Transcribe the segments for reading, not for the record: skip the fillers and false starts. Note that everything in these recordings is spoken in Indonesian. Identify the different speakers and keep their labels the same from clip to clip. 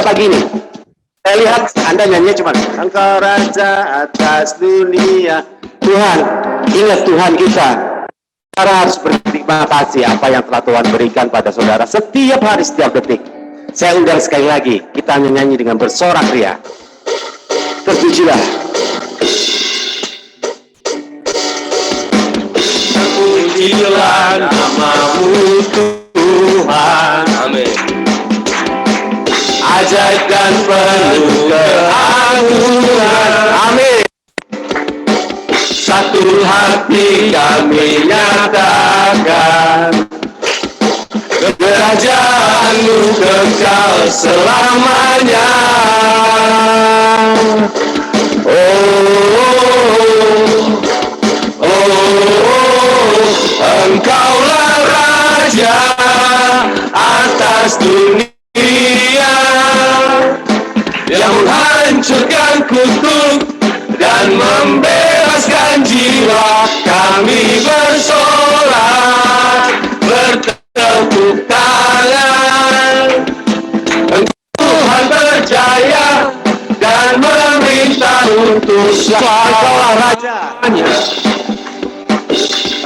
Speaker 1: pagi ini. Saya lihat Anda nyanyi cuma Engkau Raja atas dunia. Tuhan, ingat Tuhan kita. Saudara harus berterima kasih apa yang telah Tuhan berikan pada saudara setiap hari, setiap detik. Saya undang sekali lagi, kita menyanyi dengan bersorak ria. Terpujilah. Terpujilah namamu Tuhan. Amin. Ajaib dan penuh keagungan. Amin. Satu hati kami nyatakan, kerajaanmu kekal selamanya. Engkaulah Raja atas dunia, yang menghancurkan kutuk dan membebaskan jiwa. Kami bersorak, bertepuk tangan. Tuhan berjaya dan memerintah untuk Engkaulah Raja.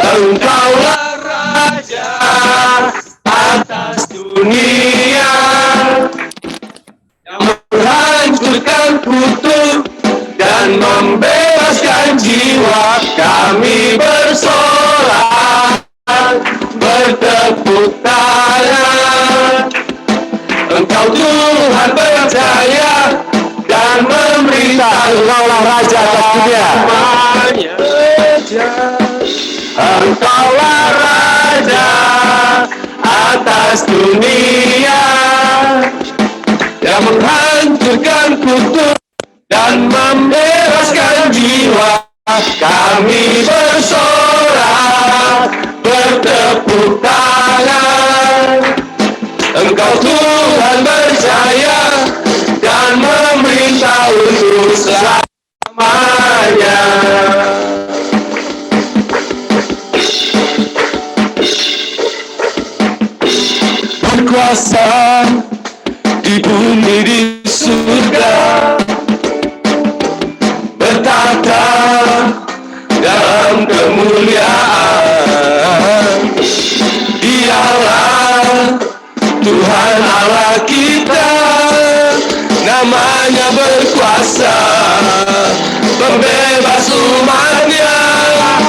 Speaker 1: Engkaulah Raja atas dunia, yang menghancurkan kutuk dan membebaskan jiwa. Kami bersorak, bertepuk tangan. Engkau Tuhan berjaya dan memerintah. Engkaulah Raja atas dunia. Engkaulah Raja atas dunia, yang menghancurkan kutuk dan membebaskan jiwa. Kami bersorak, bertepuk tangan. Engkau Tuhan berjaya dan memerintah untuk selamanya. Berkuasa di bumi di surga, bertata dalam kemuliaan. Dialah Tuhan Allah kita, namanya berkuasa, pembebas umatnya.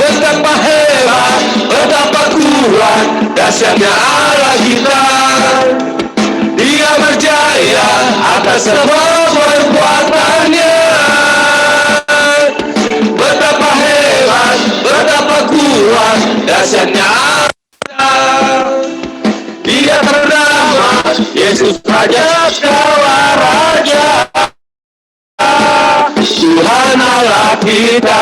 Speaker 1: Betapa hebat, betapa kuat, dahsyatnya Allah kita. Dia berjaya atas semua perbuatannya. Betapa hebat, betapa kuat, dahsyatnya Allah. Dia bernama Yesus Raja segala Raja, Tuhan Allah kita.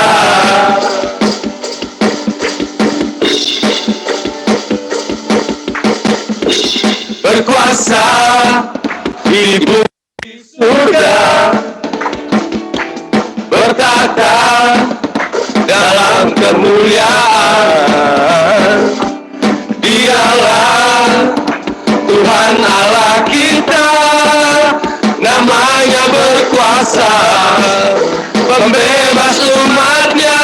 Speaker 1: Berkuasa di bumi surga, bertata dalam kemuliaan. Dialah Tuhan Allah kita, namanya berkuasa, pembebas umatnya.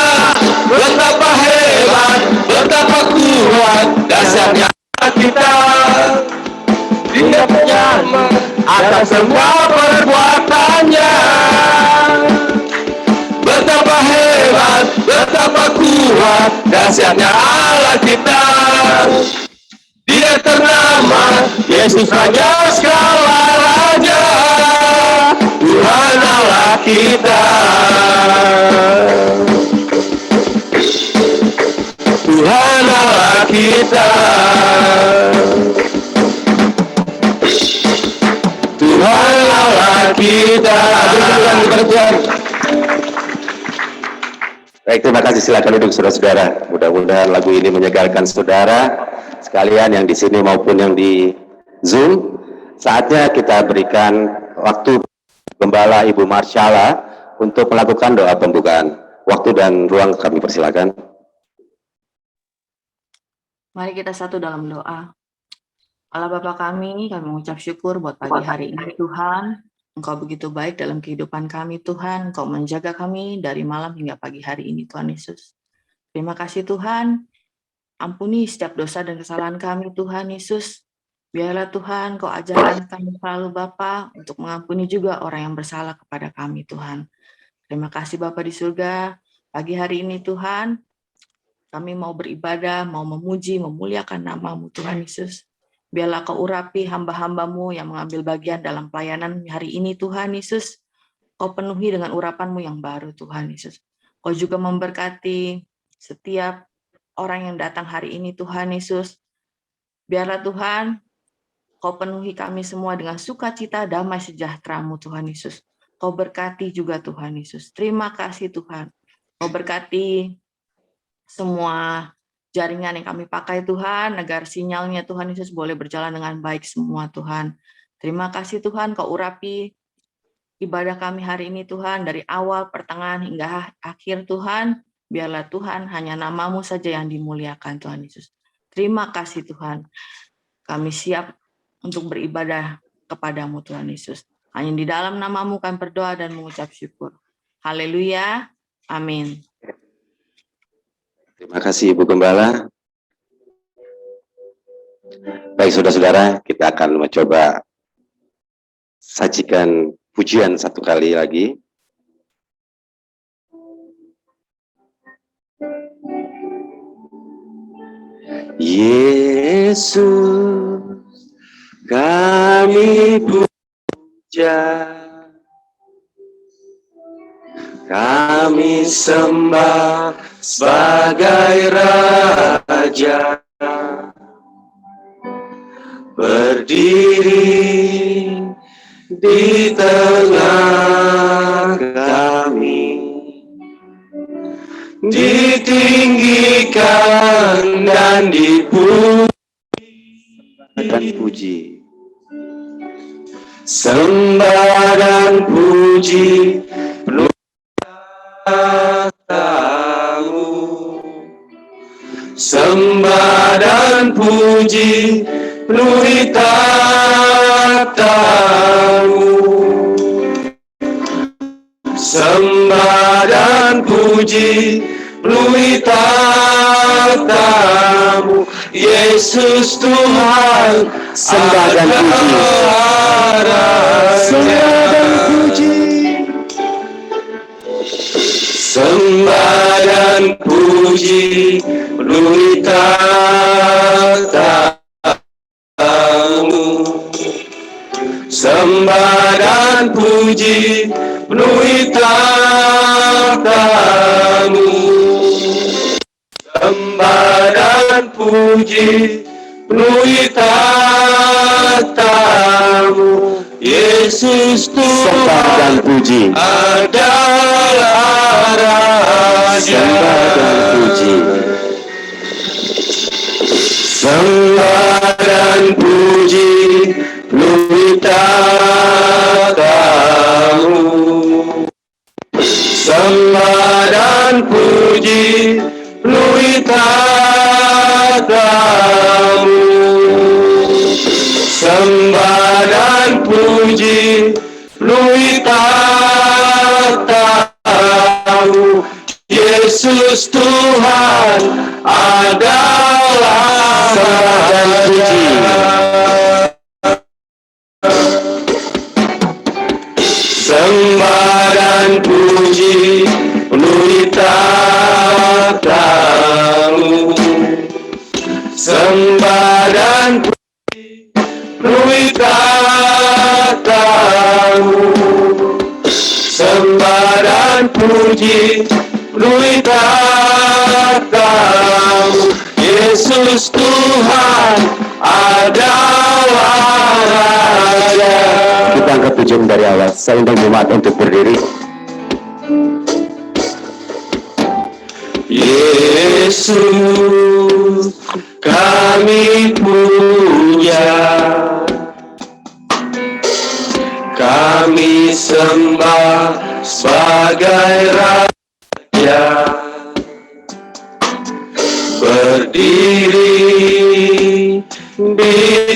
Speaker 1: Betapa hebat, betapa kuat, dahsyatnya kita. Dia penyama atas semua perbuatannya. Betapa hebat, betapa kuat, dahsyatnya Allah kita. Dia ternama Yesus Raja segala Raja, Tuhan Allah kita. Tuhan Allah kita. Tuhan Allah kita. Baik, terima kasih. Silakan duduk saudara-saudara. Mudah-mudahan lagu ini menyegarkan saudara sekalian yang di sini maupun yang di Zoom. Saatnya kita berikan waktu Gembala Ibu Marshala untuk melakukan doa pembukaan. Waktu dan ruang kami persilakan.
Speaker 2: Mari kita satu dalam doa. Allah Bapa kami mengucap syukur buat pagi hari ini Tuhan. Engkau begitu baik dalam kehidupan kami Tuhan. Engkau menjaga kami dari malam hingga pagi hari ini Tuhan Yesus. Terima kasih Tuhan. Ampuni setiap dosa dan kesalahan kami Tuhan Yesus. Biarlah Tuhan Kau ajarkan kami selalu Bapa untuk mengampuni juga orang yang bersalah kepada kami Tuhan. Terima kasih Bapa di surga. Pagi hari ini Tuhan, kami mau beribadah, mau memuji, memuliakan nama-Mu Tuhan Yesus. Biarlah Kau urapi hamba-hamba-Mu yang mengambil bagian dalam pelayanan hari ini Tuhan Yesus. Kau penuhi dengan urapan-Mu yang baru Tuhan Yesus. Kau juga memberkati setiap orang yang datang hari ini Tuhan Yesus. Biarlah Tuhan, Kau penuhi kami semua dengan sukacita, damai sejahtera-Mu Tuhan Yesus. Kau berkati juga Tuhan Yesus. Terima kasih Tuhan. Kau berkati semua jaringan yang kami pakai Tuhan, agar sinyalnya Tuhan Yesus boleh berjalan dengan baik semua Tuhan. Terima kasih Tuhan, Kau urapi ibadah kami hari ini Tuhan, dari awal, pertengahan, hingga akhir Tuhan. Biarlah Tuhan, hanya nama-Mu saja yang dimuliakan Tuhan Yesus. Terima kasih Tuhan, kami siap untuk beribadah kepadamu Tuhan Yesus. Hanya di dalam nama-Mu kami berdoa dan mengucap syukur. Haleluya, amin.
Speaker 1: Terima kasih Ibu Gembala. Baik saudara-saudara, kita akan mencoba sajikan pujian satu kali lagi. Yesus, kami puja, kami sembah sebagai Raja, berdiri di tengah kami, ditinggikan dan dipuji, sembah dan puji penuh tahu, sembah dan puji penuhi tahu, sembah dan puji penuhi tahu. Yesus Tuhan, sembah dan puji, sembah dan puji penuhi tahu, sembah dan puji penuhi tahu, sembah dan puji penuhi tahu. Yesus Tuhan, sembah dan puji adalah Raja, sembah dan puji, sembah dan puji penuhi tahu, sembah dan puji penuhi tahu, sembah dan puji penuhi tahu. Yesus Tuhan adalah sembah dan puji, sembah dan puji penuhi tahu, sembah dan puji penuhi tahu, sembah dan puji penuhi tahu. Yesus Tuhan adalah Raja. Kita angkat pujian dari awal. Saya undang jemaat untuk berdiri. Yesus, kami puja, kami sembah sebagai Raja, berdiri di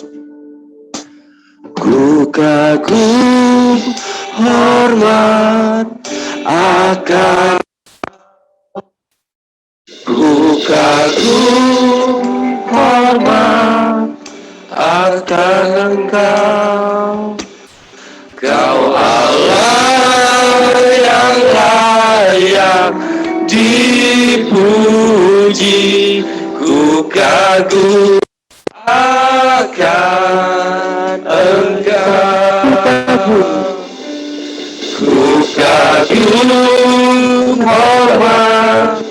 Speaker 1: hormat akan ku kagum hormat akan Engkau. Kau Allah yang layak dipuji, ku kagum akan Engkau. Ku kagum hormat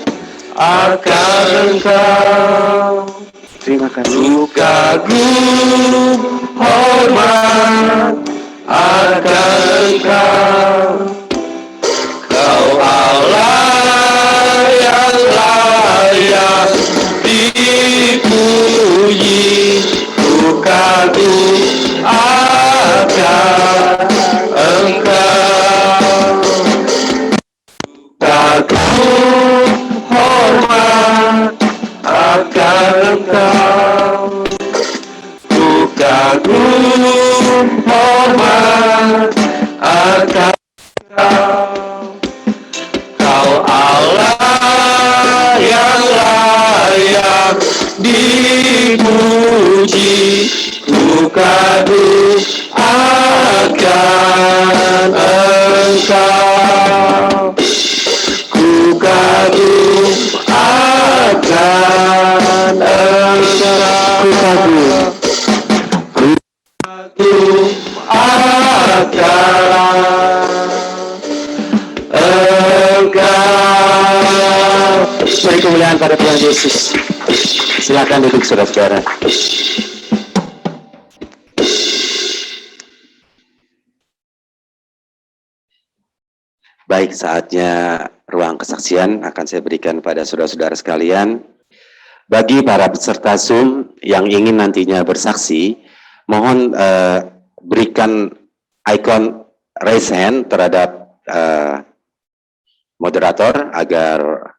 Speaker 1: akan Engkau. Terima kasih. Ku kagum hormat akan Engkau. Kau Allah yang layak dipuji, ku kagum akan Engkau. Kagum hormat akan Engkau. Ku kagum hormat akan Engkau. Kau Allah yang layak dipuji, ku kagum akan Engkau. Ku kagum akan Engkau. Ku kagum akan Engkau. Beri kemuliaan pada Tuhan Yesus. Silakan duduk saudara-saudara. Baik, saatnya ruang kesaksian akan saya berikan pada saudara-saudara sekalian. Bagi para peserta Zoom yang ingin nantinya bersaksi, mohon berikan ikon raise hand terhadap moderator agar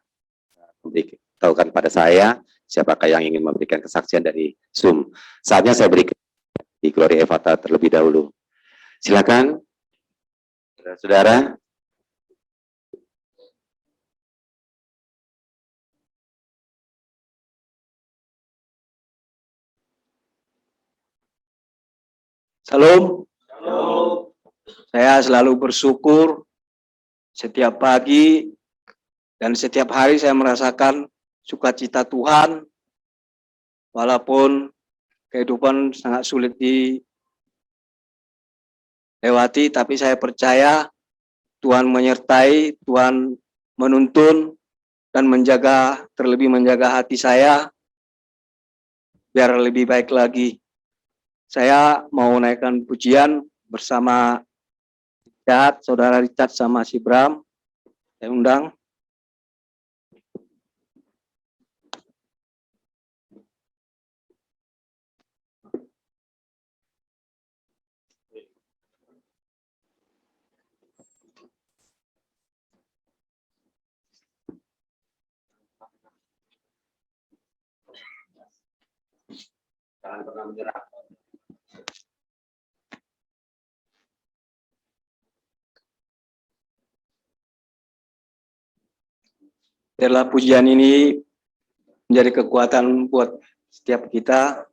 Speaker 1: memberitahukan pada saya siapakah yang ingin memberikan kesaksian dari Zoom. Saatnya saya berikan di Glory Evata terlebih dahulu. Silakan, saudara.
Speaker 3: Salam. Saya selalu bersyukur setiap pagi dan setiap hari saya merasakan sukacita Tuhan, walaupun kehidupan sangat sulit dilewati, tapi saya percaya Tuhan menyertai, Tuhan menuntun dan menjaga, terlebih menjaga hati saya biar lebih baik lagi. Saya mau naikkan pujian bersama Richard, saudara Richard sama si Bram. Saya undang.
Speaker 1: Jangan pernah menyerah.
Speaker 3: Biarlah pujian ini menjadi kekuatan buat setiap kita.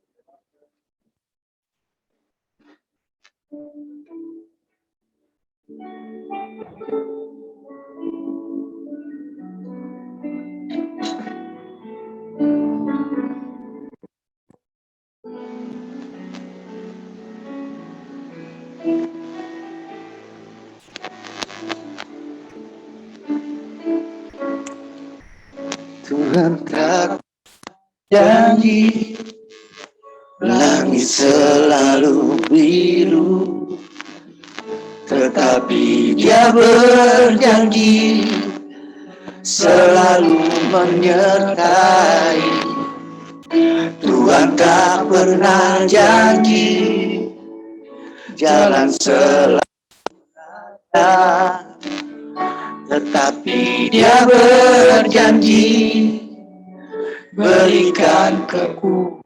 Speaker 1: Tuhan tak janji, langit selalu biru, tetapi Dia berjanji selalu menyertai. Tuhan tak pernah janji jalan selalu ada, tetapi Dia berjanji berikan kekuatan.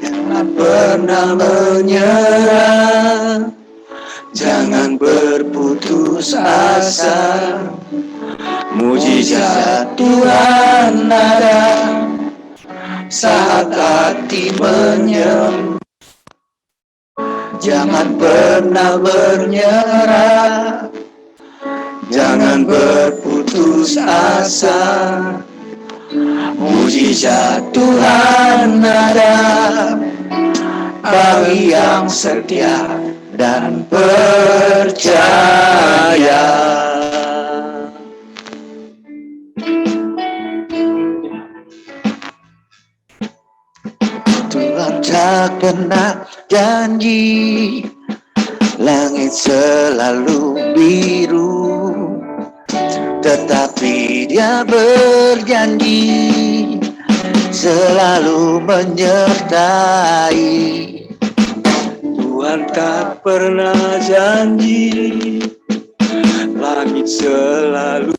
Speaker 1: Jangan pernah
Speaker 3: pernah menyerah, jangan berputus asa. Mujizat Tuhan ada saat hati menyembah. Jangan pernah menyerah, jangan berputus asa. Mujizat Tuhan ada bagi yang setia dan percaya. Tuhan tak pernah janji langit selalu biru, tetapi Dia berjanji selalu menyertai. Tuhan tak pernah janji langit selalu,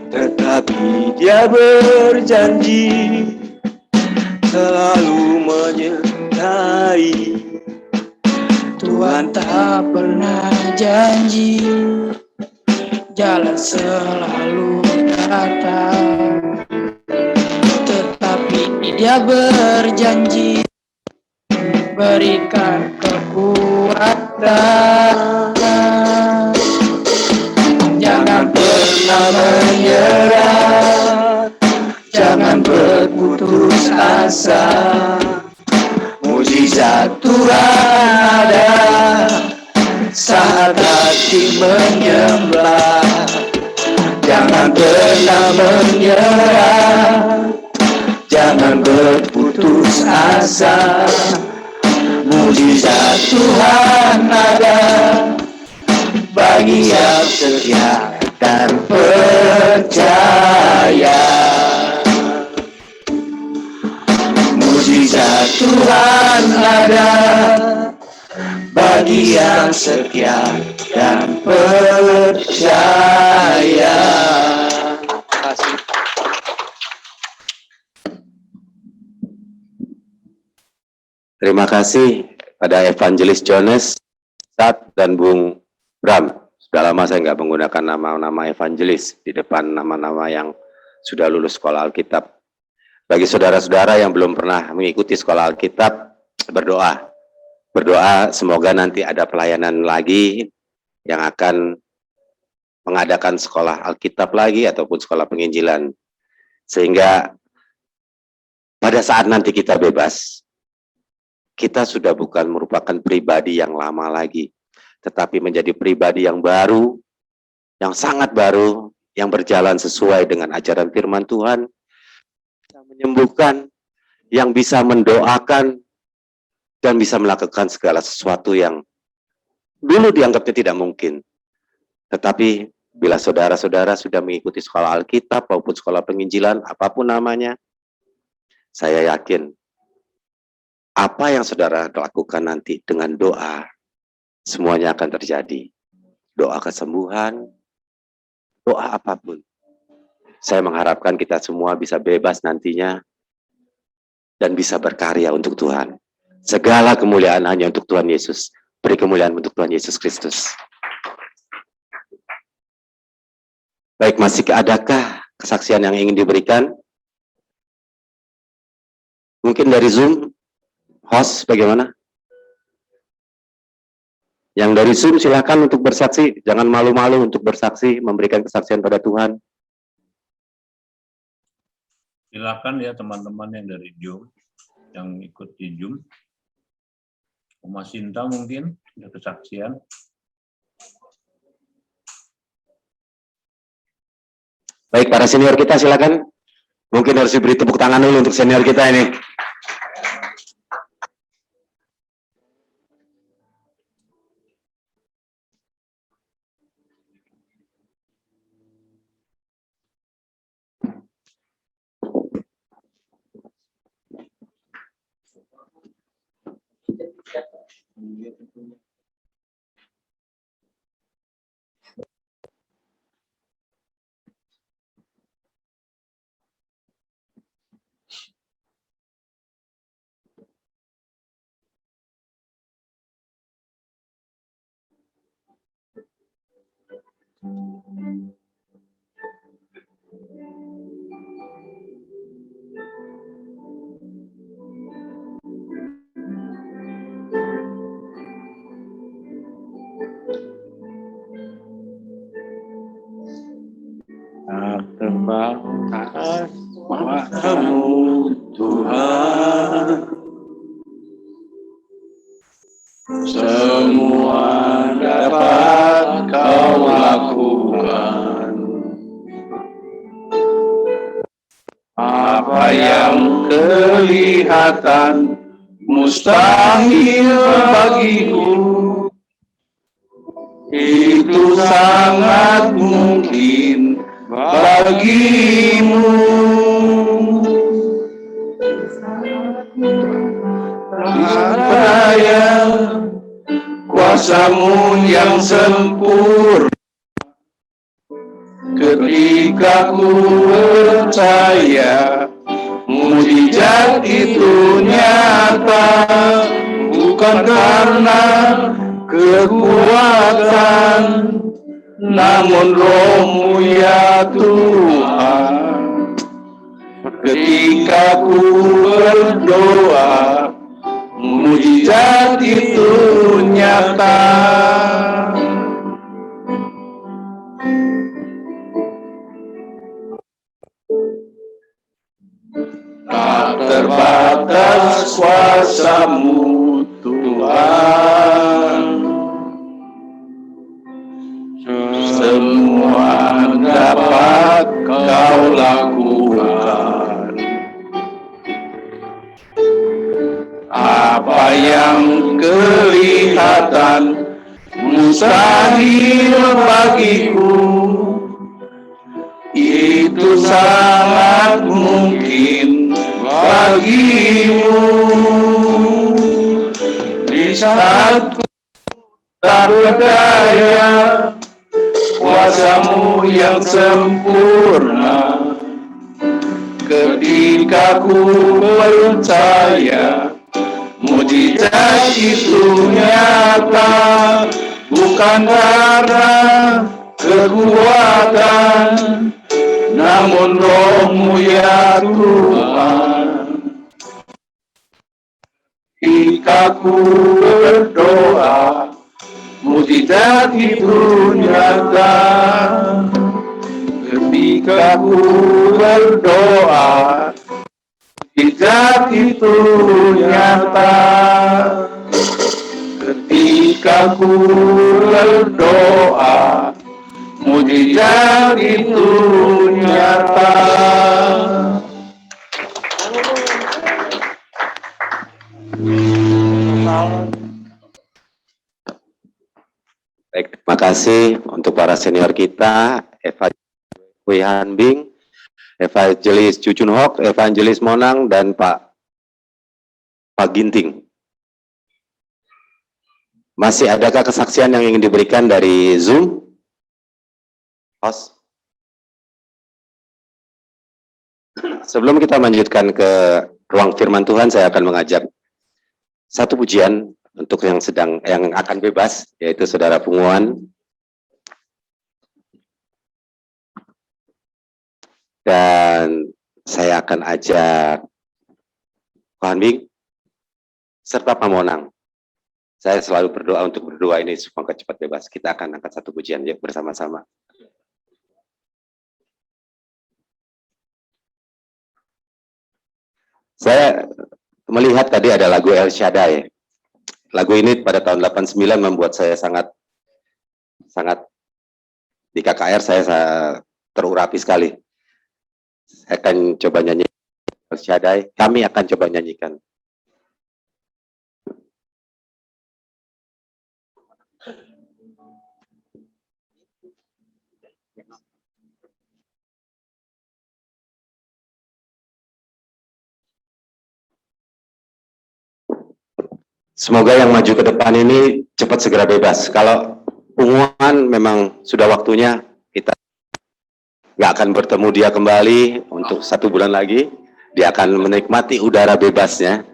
Speaker 3: tetapi Dia berjanji selalu menyertai. Tuhan tak pernah janji jalan selalu rata, tetapi Dia berjanji berikan kekuatan. Jangan pernah menyerah, jangan berputus asa. Mujizat Tuhan ada saat hati menyembah. Jangan pernah menyerah, jangan berputus asa. Mujizat Tuhan ada bagi yang setia dan percaya. Mujizat Tuhan ada bagi yang setia dan percaya. Terima kasih.
Speaker 1: Terima kasih pada Evangelis Jones, Sat, dan Bung Bram. Sudah lama saya nggak menggunakan nama-nama evangelis di depan nama-nama yang sudah lulus sekolah Alkitab. Bagi saudara-saudara yang belum pernah mengikuti sekolah Alkitab, berdoa. Berdoa semoga nanti ada pelayanan lagi yang akan mengadakan sekolah Alkitab lagi ataupun sekolah penginjilan. Sehingga pada saat nanti kita bebas, kita sudah bukan merupakan pribadi yang lama lagi, tetapi menjadi pribadi yang baru, yang sangat baru, yang berjalan sesuai dengan ajaran firman Tuhan, bisa menyembuhkan, yang bisa mendoakan, dan bisa melakukan segala sesuatu yang dulu dianggapnya tidak mungkin. Tetapi bila saudara-saudara sudah mengikuti sekolah Alkitab maupun sekolah penginjilan, apapun namanya, saya yakin apa yang saudara lakukan nanti dengan doa, semuanya akan terjadi. Doa kesembuhan, doa apapun. Saya mengharapkan kita semua bisa bebas nantinya dan bisa berkarya untuk Tuhan. Segala kemuliaan hanya untuk Tuhan Yesus. Beri kemuliaan untuk Tuhan Yesus Kristus. Baik, masih adakah kesaksian yang ingin diberikan? Mungkin dari Zoom, host bagaimana? Yang dari Zoom silakan untuk bersaksi, jangan malu-malu untuk bersaksi, memberikan kesaksian pada Tuhan.
Speaker 4: Silakan ya teman-teman yang dari Zoom, yang ikut di Zoom. Oma Sinta mungkin ada kesaksian.
Speaker 1: Baik, para senior kita silakan. Mungkin harus diberi tepuk tangan dulu untuk senior kita ini.
Speaker 5: Tak terbatas kuasa-Mu Tuhan, semua dapat Kau lakukan. Apa yang kelihatan mustahil bagiku, itu sangat mungkin bagimu. Percaya kuasa-Mu yang sempurna, ketika ku percaya mujizat itu nyata, bukan karena kekuatan, namun Roh-Mu ya Tuhan. Ketika ku berdoa, mujizat itu nyata. Tak terbatas kuasa-Mu Tuhan, semua dapat Kau lakukan. Apa yang kelihatan mustahil bagiku, itu sangat mungkin bagimu. Di saat ku tak berdaya, kuasa-Mu yang sempurna, ketika ku percaya mujizat itu nyata, bukan karena kekuatan, namun Roh-Mu ya Tuhan. Ketika ku berdoa, mujizat itu nyata. Ketika ku berdoa, mujizat itu nyata. Ketika ku berdoa, mujizat itu nyata.
Speaker 1: Baik, terima kasih untuk para senior kita, Evangelis Bing, Evangelis Cucun Hok, Evangelis Monang, dan Pak Ginting. Masih adakah kesaksian yang ingin diberikan dari Zoom? Host. Sebelum kita lanjutkan ke ruang firman Tuhan, saya akan mengajak satu pujian untuk yang akan bebas, yaitu Saudara Punguan. Dan saya akan ajak Pak Bing serta Pak Monang. Saya selalu berdoa untuk berdua ini supaya cepat bebas. Kita akan angkat satu pujian ya bersama-sama. Saya melihat tadi ada lagu El Shaddai. Lagu ini pada tahun 89 membuat saya sangat di KKR saya terurapi sekali. Saya akan coba nyanyi El Shaddai. Kami akan coba nyanyikan. Semoga yang maju ke depan ini cepat segera bebas. Kalau Punguan memang sudah waktunya, kita nggak akan bertemu dia kembali untuk 1 bulan lagi. Dia akan menikmati udara bebasnya.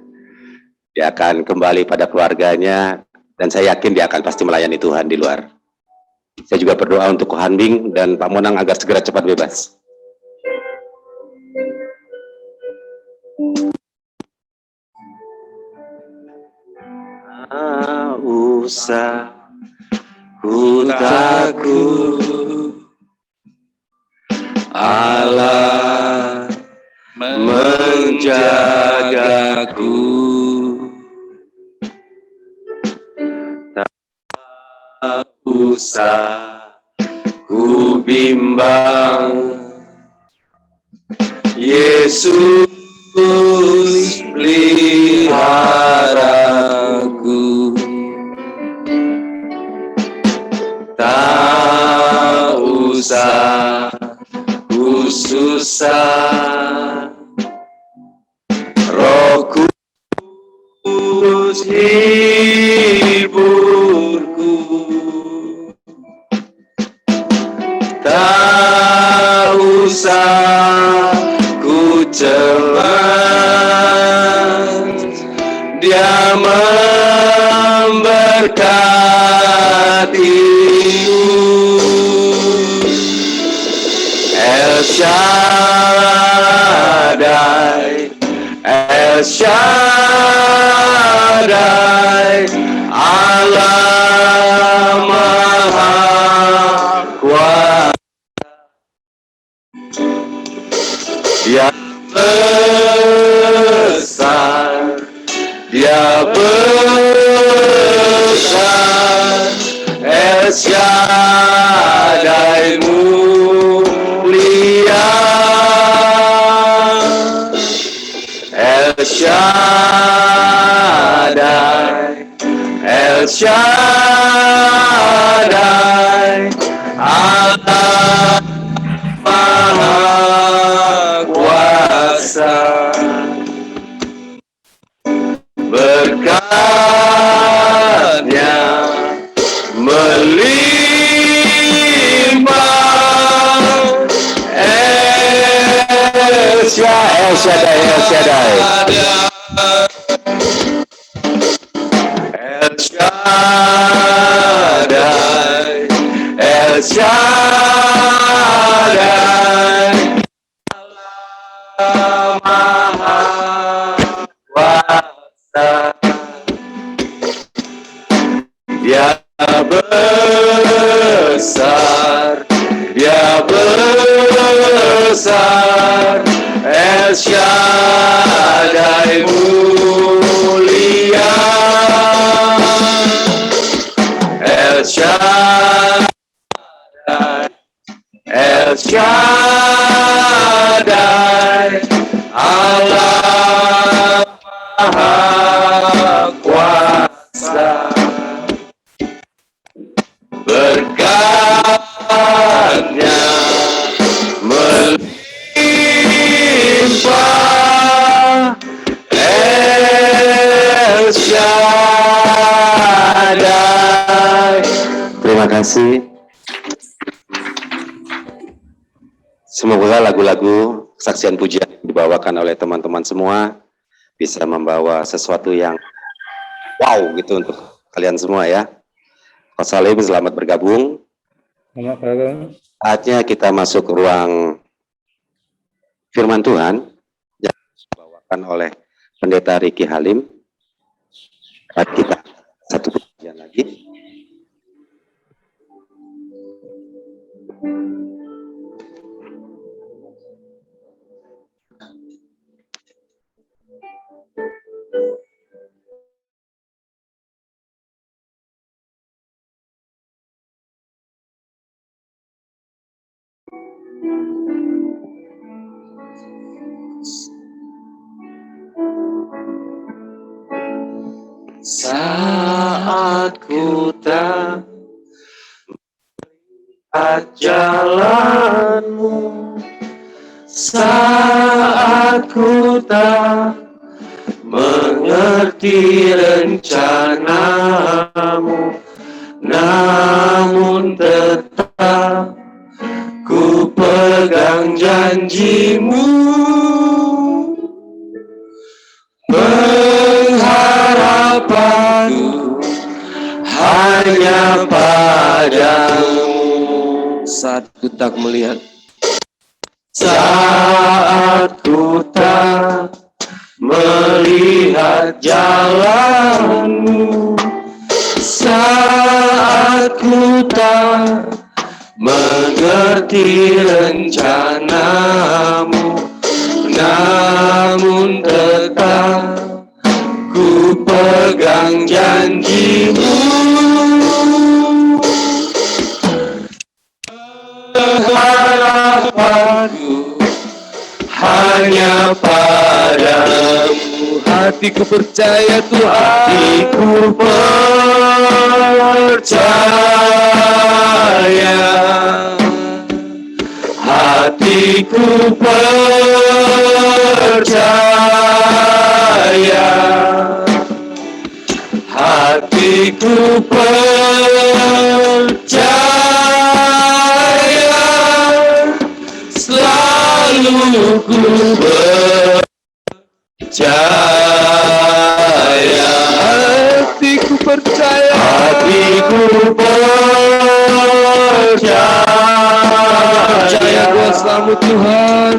Speaker 1: Dia akan kembali pada keluarganya, dan saya yakin dia akan pasti melayani Tuhan di luar. Saya juga berdoa untuk Ko Hanbing dan Pak Monang agar segera cepat bebas. Tak usah ku takut, Allah menjagaku. Tak usah ku bimbang, Yesus peliharaku. Tak usah ku susah, Roh Kudus hiburku. Tak usah ku cemas, Dia memberkatimu. El Shaddai, El Shaddai, Allah Maha Kuasa. Dia besar, Dia besar, El Shaddai mulia, El Shaddai, El Shaddai, Allah Maha Kuasa. Berkat-Nya melimpah. El Shaddai, El Shaddai, El Shaddai, El Shaddai, Allah Maha Kuasa. Dia besar, Dia besar, El Shaddai mulia, El Shaddai, El Shaddai, Allah Maha Kuasa. Berkat-Nya melimpah. El Shaddai. Terima kasih. Semoga lagu-lagu kesaksian pujian yang dibawakan oleh teman-teman semua bisa membawa sesuatu yang wow gitu untuk kalian semua ya. Pak Salim, selamat bergabung. Saatnya kita masuk ke ruang firman Tuhan yang dibawakan oleh Pendeta Ricky Halim. Kita satu pujian lagi. Saat ku tak melihat jalanmu, saat ku tak mengerti rencanamu, namun tetap ku pegang janjimu. Pengharapanku hanya padamu,
Speaker 3: saat ku tak melihat.
Speaker 5: Saat ku tak melihat jalanmu, saat ku tak mengerti rencanamu, namun tetap ku pegang janjimu. Harapanku hanya padamu,
Speaker 3: Hatiku percaya Tuhan,
Speaker 5: hatiku percaya, hatiku percaya, hatiku percaya, selalu ku percaya,
Speaker 3: hatiku percaya,
Speaker 5: hatiku
Speaker 3: percaya
Speaker 5: percaya,
Speaker 3: kuasamu Tuhan,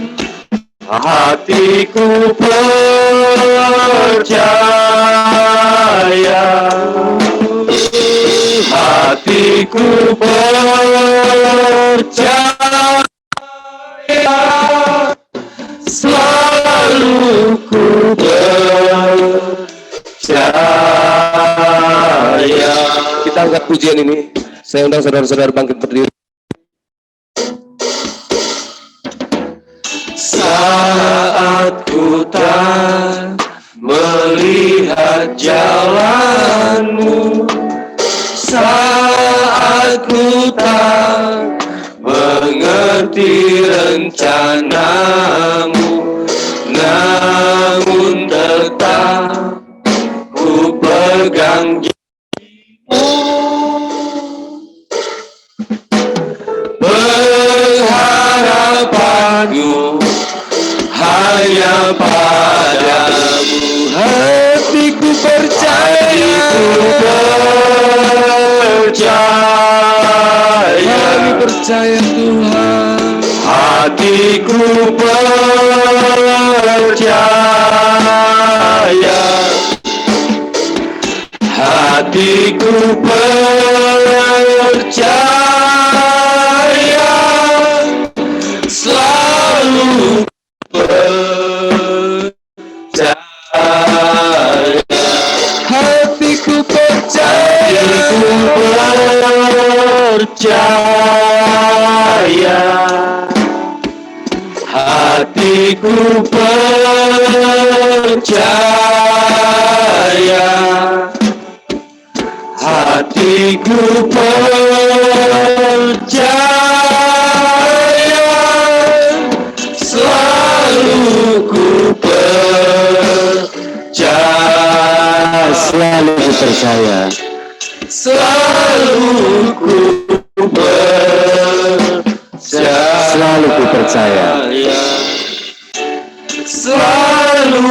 Speaker 5: hatiku percaya, hatiku percaya, selalu ku percaya.
Speaker 3: Kita angkat pujian ini. Saya undang saudara-saudara bangkit berdiri.
Speaker 5: Saat ku tak melihat jalanmu, saat ku tak mengerti rencanamu, namun tetap ku pegang janjimu. Pengharapanku hanya padamu,
Speaker 3: Hatiku percaya,
Speaker 5: hatiku percaya,
Speaker 3: kami percaya Tuhan,
Speaker 5: hatiku percaya, selalu percaya,
Speaker 3: hatiku percaya,
Speaker 5: hatiku percaya, hatiku percaya, selalu ku percaya,
Speaker 1: Selalu percaya.
Speaker 5: selalu ku percaya,
Speaker 1: Selalu ku percaya.
Speaker 5: selalu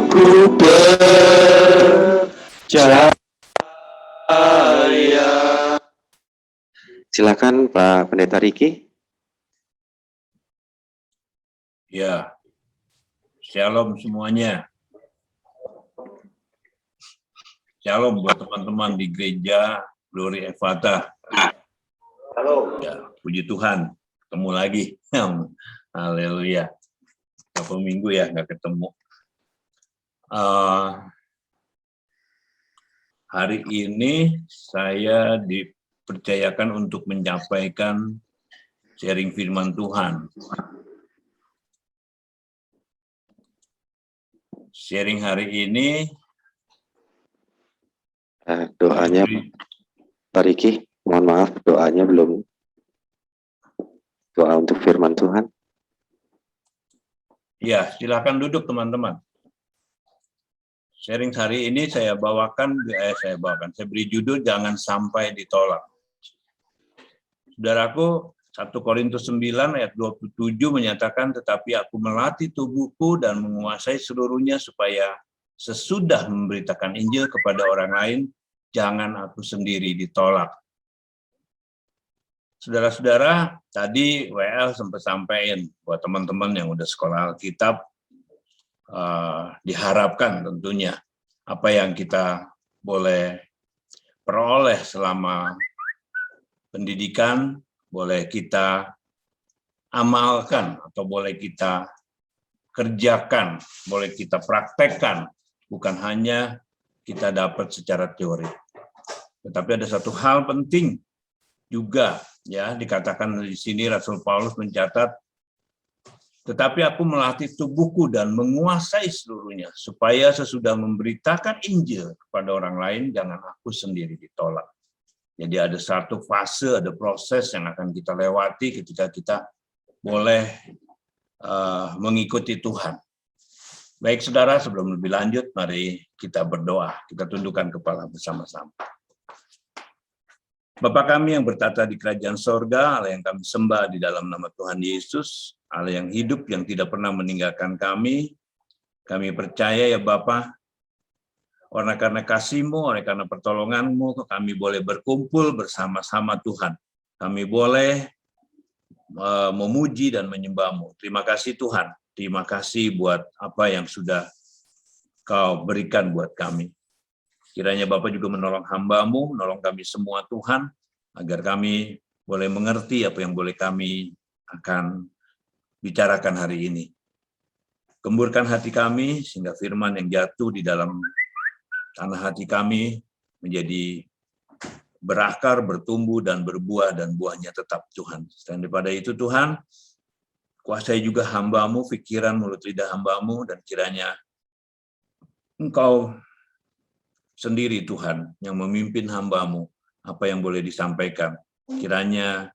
Speaker 5: ku percaya.
Speaker 1: Silakan Pak Pendeta Riki.
Speaker 4: Ya, shalom semuanya. Shalom buat teman-teman di gereja Glory Efata. Ya, puji Tuhan, ketemu lagi. Haleluya. Berapa minggu ya nggak ketemu. Hari ini saya dipercayakan untuk menyampaikan sharing firman Tuhan. Sharing hari ini
Speaker 1: Doanya Pak Riki, mohon maaf doanya belum. Doa untuk firman Tuhan.
Speaker 4: Ya, silakan duduk teman-teman. Sharing hari ini saya beri judul jangan sampai ditolak. Saudaraku, 1 Korintus 9 ayat 27 menyatakan, tetapi aku melatih tubuhku dan menguasai seluruhnya supaya sesudah memberitakan Injil kepada orang lain, jangan aku sendiri ditolak. Saudara-saudara, tadi WL sempat sampaikan buat teman-teman yang udah sekolah Alkitab, diharapkan tentunya apa yang kita boleh peroleh selama pendidikan, boleh kita amalkan atau boleh kita kerjakan, boleh kita praktekkan, bukan hanya kita dapat secara teori. Tetapi ada satu hal penting juga, ya, dikatakan di sini Rasul Paulus mencatat, tetapi aku melatih tubuhku dan menguasai seluruhnya, supaya sesudah memberitakan Injil kepada orang lain, jangan aku sendiri ditolak. Jadi ada satu fase, ada proses yang akan kita lewati ketika kita boleh mengikuti Tuhan. Baik saudara, sebelum lebih lanjut, mari kita berdoa. Kita tundukkan kepala bersama-sama. Bapa kami yang bertata di kerajaan sorga, Allah yang kami sembah di dalam nama Tuhan Yesus, Allah yang hidup, yang tidak pernah meninggalkan kami percaya ya Bapa, oleh karena kasih-Mu, oleh karena pertolongan-Mu, kami boleh berkumpul bersama-sama Tuhan. Kami boleh memuji dan menyembah-Mu. Terima kasih Tuhan. Terima kasih buat apa yang sudah Kau berikan buat kami. Kiranya Bapa juga menolong hamba-Mu, menolong kami semua Tuhan, agar kami boleh mengerti apa yang boleh kami akan bicarakan hari ini. Gemburkan hati kami, sehingga firman yang jatuh di dalam tanah hati kami menjadi berakar, bertumbuh, dan berbuah, dan buahnya tetap Tuhan. Dan daripada itu Tuhan, kuasai juga hamba-Mu, pikiran, mulut, lidah hamba-Mu, dan kiranya Engkau sendiri Tuhan yang memimpin hamba-Mu, apa yang boleh disampaikan. Kiranya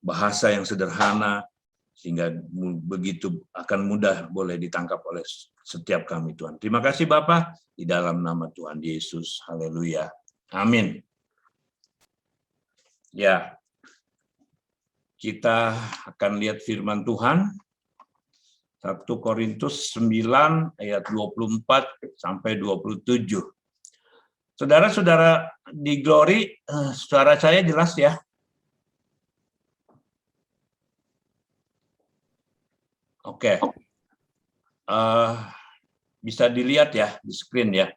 Speaker 4: bahasa yang sederhana, sehingga begitu akan mudah boleh ditangkap oleh setiap kami Tuhan. Terima kasih Bapa, di dalam nama Tuhan Yesus. Haleluya. Amin. Ya, kita akan lihat firman Tuhan. 1 Korintus 9 ayat 24 sampai 27. Saudara-saudara di Glory, suara saya jelas ya? Oke. Bisa dilihat ya di screen ya.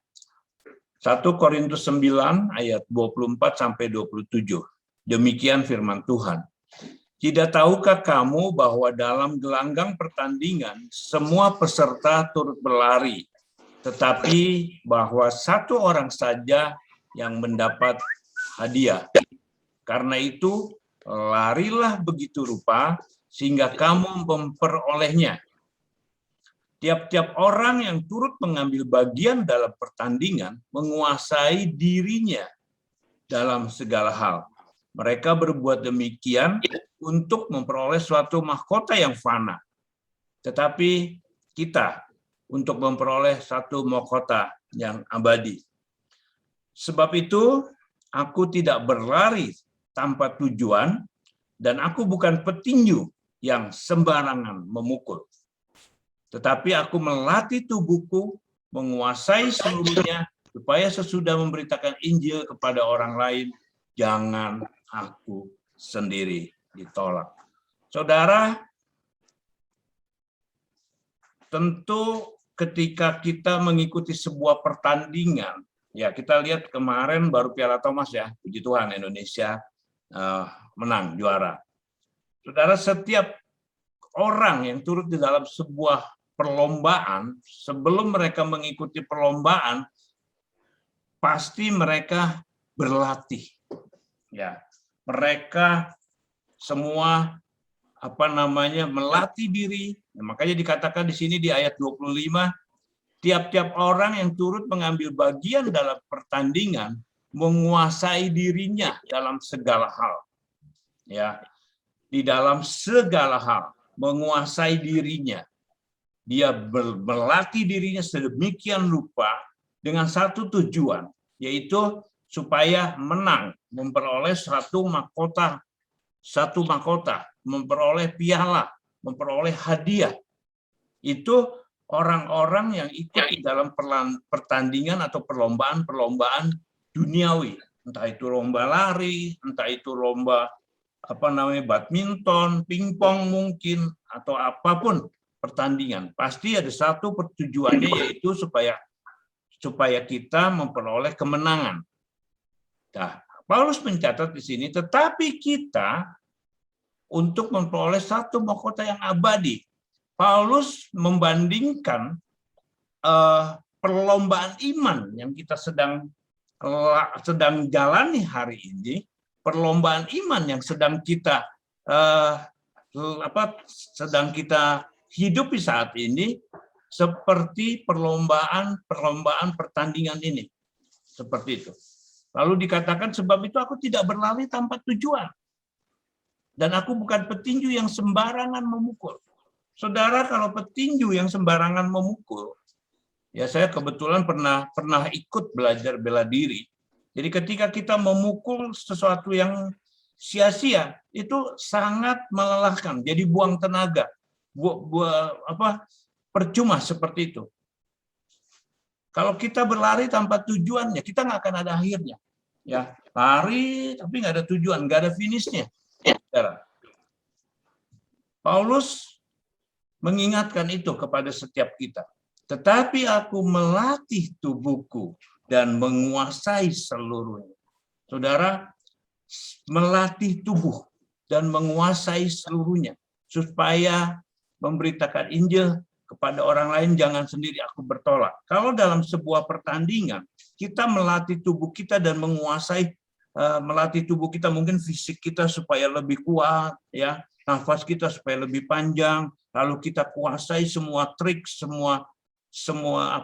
Speaker 4: 1 Korintus 9 ayat 24 sampai 27. Demikian firman Tuhan. Tidak tahukah kamu bahwa dalam gelanggang pertandingan semua peserta turut berlari, tetapi bahwa satu orang saja yang mendapat hadiah. Karena itu, larilah begitu rupa sehingga kamu memperolehnya. Tiap-tiap orang yang turut mengambil bagian dalam pertandingan menguasai dirinya dalam segala hal. Mereka berbuat demikian untuk memperoleh suatu mahkota yang fana. Tetapi kita untuk memperoleh satu mahkota yang abadi. Sebab itu, aku tidak berlari tanpa tujuan, dan aku bukan petinju yang sembarangan memukul. Tetapi aku melatih tubuhku, menguasai seluruhnya, supaya sesudah memberitakan Injil kepada orang lain, jangan aku sendiri ditolak. Saudara, tentu ketika kita mengikuti sebuah pertandingan, ya kita lihat kemarin baru Piala Thomas ya, puji Tuhan Indonesia menang, juara. Saudara, setiap orang yang turut di dalam sebuah perlombaan, sebelum mereka mengikuti perlombaan, pasti mereka berlatih. Ya, mereka semua melatih diri. Makanya dikatakan di sini di ayat 25, tiap-tiap orang yang turut mengambil bagian dalam pertandingan menguasai dirinya dalam segala hal. Ya, di dalam segala hal menguasai dirinya. Dia berlatih dirinya sedemikian rupa dengan satu tujuan, yaitu supaya menang, memperoleh satu mahkota, memperoleh piala, memperoleh hadiah. Itu orang-orang yang ikut di dalam pertandingan atau perlombaan-perlombaan duniawi. entah itu lomba lari, entah itu lomba badminton, pingpong mungkin, atau apapun pertandingan. Pasti ada satu pertujuannya, yaitu supaya kita memperoleh kemenangan. Nah, Paulus mencatat di sini, tetapi kita untuk memperoleh satu mahkota yang abadi. Paulus membandingkan perlombaan iman yang kita sedang jalani hari ini, perlombaan iman yang sedang kita hidupi saat ini, seperti perlombaan pertandingan ini, seperti itu. Lalu dikatakan, sebab itu aku tidak berlari tanpa tujuan, dan aku bukan petinju yang sembarangan memukul. Saudara, kalau petinju yang sembarangan memukul, ya saya kebetulan pernah ikut belajar bela diri. Jadi ketika kita memukul sesuatu yang sia-sia, itu sangat melelahkan. Jadi buang tenaga, percuma seperti itu. Kalau kita berlari tanpa tujuannya, kita nggak akan ada akhirnya. Ya, lari tapi nggak ada tujuan, nggak ada finishnya. Paulus mengingatkan itu kepada setiap kita. Tetapi aku melatih tubuhku dan menguasai seluruhnya. Saudara, melatih tubuh dan menguasai seluruhnya, supaya memberitakan Injil kepada orang lain, jangan sendiri aku bertolak. Kalau dalam sebuah pertandingan, kita melatih tubuh kita dan menguasai, melatih tubuh kita, mungkin fisik kita supaya lebih kuat, ya, nafas kita supaya lebih panjang, lalu kita kuasai semua trik, semua semua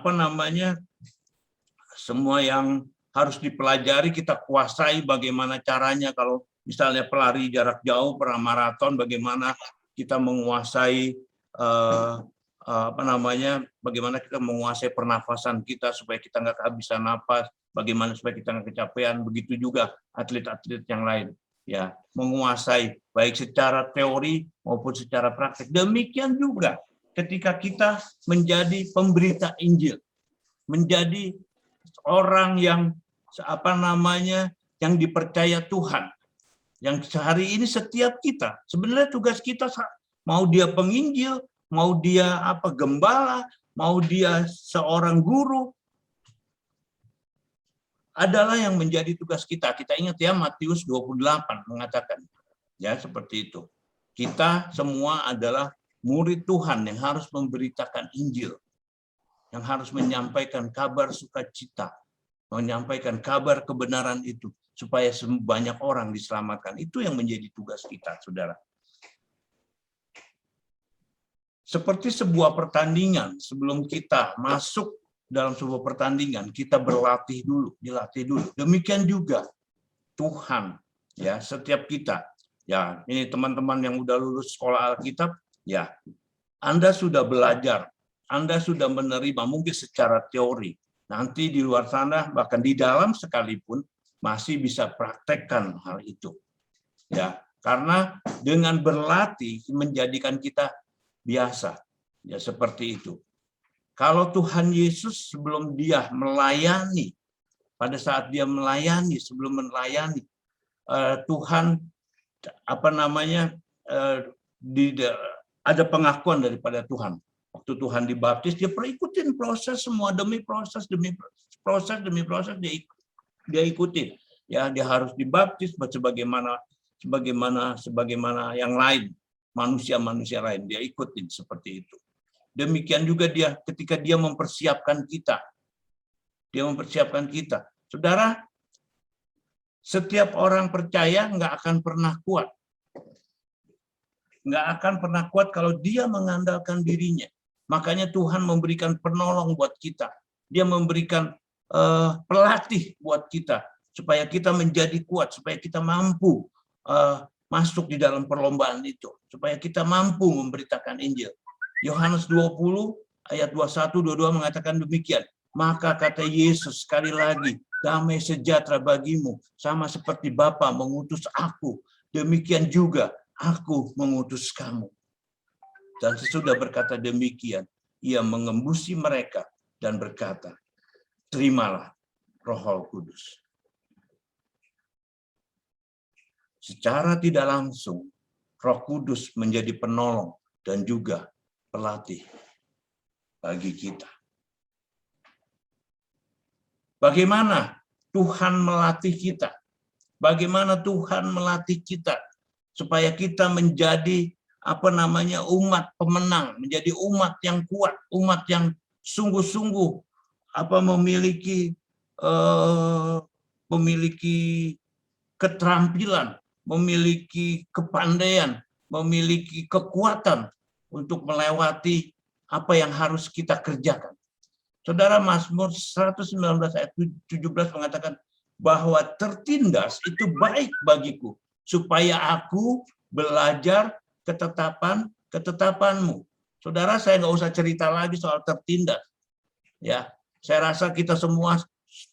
Speaker 4: yang harus dipelajari kita kuasai, bagaimana caranya. Kalau misalnya pelari jarak jauh, maraton, bagaimana kita menguasai bagaimana kita menguasai pernafasan kita supaya kita nggak kehabisan napas, bagaimana supaya kita nggak kecapean. Begitu juga atlet-atlet yang lain, ya, menguasai baik secara teori maupun secara praktek. Demikian juga ketika kita menjadi pemberita Injil, menjadi orang yang yang dipercaya Tuhan, yang sehari ini setiap kita, sebenarnya tugas kita, mau dia penginjil, mau dia gembala, mau dia seorang guru, adalah yang menjadi tugas kita. Kita ingat ya, Matius 28 mengatakan, ya, seperti itu. Kita semua adalah murid Tuhan yang harus memberitakan Injil, yang harus menyampaikan kabar sukacita, menyampaikan kabar kebenaran itu, supaya banyak orang diselamatkan. Itu yang menjadi tugas kita, saudara. Seperti sebuah pertandingan, sebelum kita masuk dalam sebuah pertandingan, kita berlatih dulu, dilatih dulu. Demikian juga Tuhan, ya, setiap kita. Ya, ini teman-teman yang udah lulus sekolah Alkitab, ya, Anda sudah belajar, Anda sudah menerima mungkin secara teori. Nanti di luar sana, bahkan di dalam sekalipun, masih bisa praktekkan hal itu. Ya, karena dengan berlatih menjadikan kita biasa, ya, seperti itu. Kalau Tuhan Yesus sebelum dia melayani, pada saat dia melayani, sebelum melayani, Tuhan ada pengakuan daripada Tuhan. Waktu Tuhan dibaptis, dia ikutin proses semua, demi proses dia ikutin. Ya, dia harus dibaptis sebagaimana yang lain, manusia lain, dia ikutin seperti itu. Demikian juga dia ketika dia mempersiapkan kita. Dia mempersiapkan kita. Saudara, setiap orang percaya nggak akan pernah kuat. Nggak akan pernah kuat kalau dia mengandalkan dirinya. Makanya Tuhan memberikan penolong buat kita. Dia memberikan pelatih buat kita. Supaya kita menjadi kuat. Supaya kita mampu masuk di dalam perlombaan itu. Supaya kita mampu memberitakan Injil. Yohanes 20 ayat 21-22 mengatakan demikian. Maka kata Yesus sekali lagi, damai sejahtera bagimu, sama seperti Bapa mengutus aku, demikian juga aku mengutus kamu. Dan sesudah berkata demikian, ia mengembusi mereka dan berkata, terimalah Roh Kudus. secara tidak langsung Roh Kudus menjadi penolong dan juga pelatih bagi kita. Bagaimana Tuhan melatih kita? Bagaimana Tuhan melatih kita supaya kita menjadi umat pemenang, menjadi umat yang kuat, umat yang sungguh-sungguh memiliki keterampilan, memiliki kepandaian, memiliki kekuatan untuk melewati apa yang harus kita kerjakan. Saudara, Mazmur 119 ayat 17 mengatakan bahwa tertindas itu baik bagiku, supaya aku belajar ketetapanmu. Saudara, saya nggak usah cerita lagi soal tertindas. Ya, saya rasa kita semua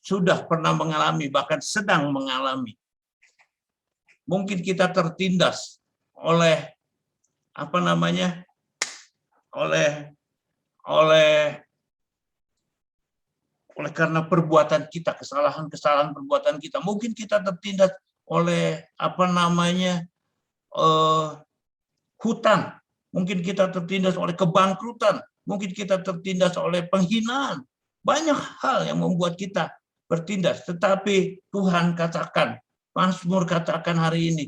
Speaker 4: sudah pernah mengalami, bahkan sedang mengalami. Mungkin kita tertindas oleh karena perbuatan kita, kesalahan perbuatan kita. Mungkin kita tertindas oleh hutang. Mungkin kita tertindas oleh kebangkrutan. Mungkin kita tertindas oleh penghinaan. Banyak hal yang membuat kita bertindas. Tetapi Tuhan katakan, Mazmur katakan hari ini,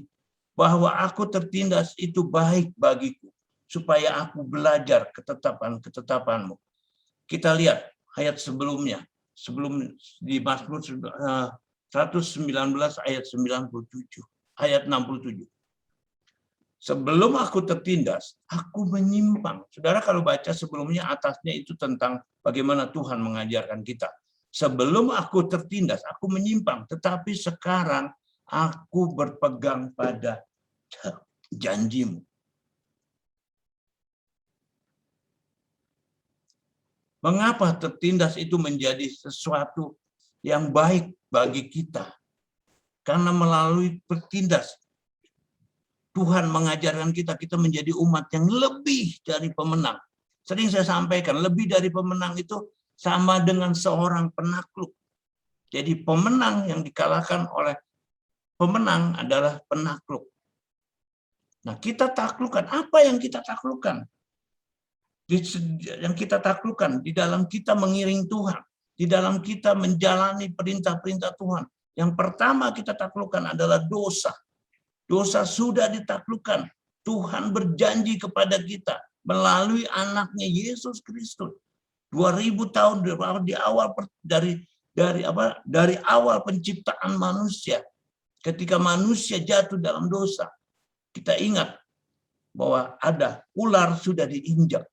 Speaker 4: bahwa aku tertindas itu baik bagiku, supaya aku belajar ketetapan-ketetapanmu. Kita lihat ayat sebelumnya, sebelum di Mazmur 119 ayat 67. Sebelum aku tertindas, aku menyimpang. Saudara kalau baca sebelumnya, atasnya itu tentang bagaimana Tuhan mengajarkan kita. Sebelum aku tertindas, aku menyimpang. Tetapi sekarang aku berpegang pada janjimu. Mengapa tertindas itu menjadi sesuatu yang baik bagi kita? Karena melalui tertindas, Tuhan mengajarkan kita menjadi umat yang lebih dari pemenang. Sering saya sampaikan, lebih dari pemenang itu sama dengan seorang penakluk. Jadi pemenang yang dikalahkan oleh pemenang adalah penakluk. Nah, kita taklukkan. Apa yang kita taklukkan? Yang kita taklukkan di dalam kita mengiring Tuhan, di dalam kita menjalani perintah-perintah Tuhan. Yang pertama kita taklukkan adalah dosa. Dosa sudah ditaklukkan. Tuhan berjanji kepada kita melalui anaknya Yesus Kristus. 2000 tahun dari awal penciptaan manusia. Ketika manusia jatuh dalam dosa, kita ingat bahwa ada ular sudah diinjak.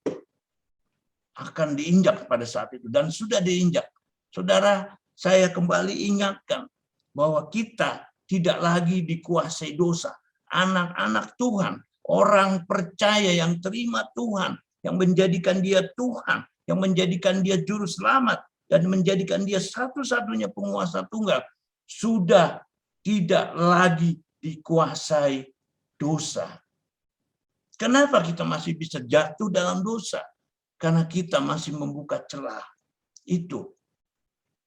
Speaker 4: Akan diinjak pada saat itu dan sudah diinjak. Saudara, saya kembali ingatkan bahwa kita tidak lagi dikuasai dosa. Anak-anak Tuhan, orang percaya yang terima Tuhan, yang menjadikan dia Tuhan, yang menjadikan dia juru selamat, dan menjadikan dia satu-satunya penguasa tunggal, sudah tidak lagi dikuasai dosa. Kenapa kita masih bisa jatuh dalam dosa? Karena kita masih membuka celah. Itu.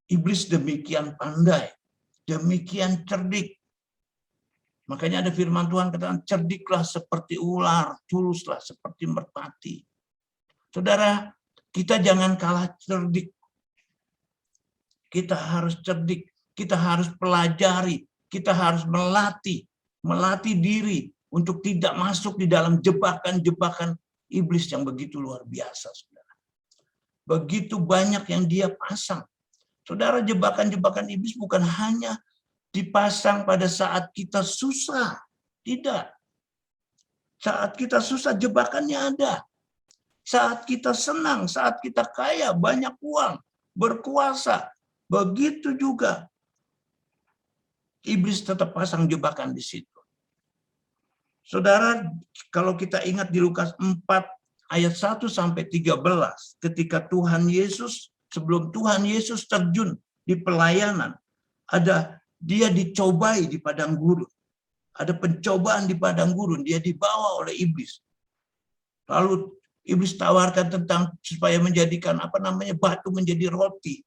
Speaker 4: Iblis demikian pandai, demikian cerdik. Makanya ada firman Tuhan katakan, cerdiklah seperti ular, culuslah seperti merpati. Saudara, kita jangan kalah cerdik. Kita harus cerdik, kita harus pelajari, kita harus melatih diri untuk tidak masuk di dalam jebakan-jebakan iblis yang begitu luar biasa, saudara. Begitu banyak yang dia pasang. Saudara, jebakan-jebakan iblis bukan hanya dipasang pada saat kita susah. Tidak. Saat kita susah, jebakannya ada. Saat kita senang, saat kita kaya, banyak uang, berkuasa, begitu juga. Iblis tetap pasang jebakan di situ. Saudara, kalau kita ingat di Lukas 4 ayat 1 sampai 13, ketika Tuhan Yesus, sebelum Tuhan Yesus terjun di pelayanan, dia dicobai di padang gurun. Ada pencobaan di padang gurun, dia dibawa oleh iblis. Lalu iblis tawarkan tentang supaya menjadikan batu menjadi roti.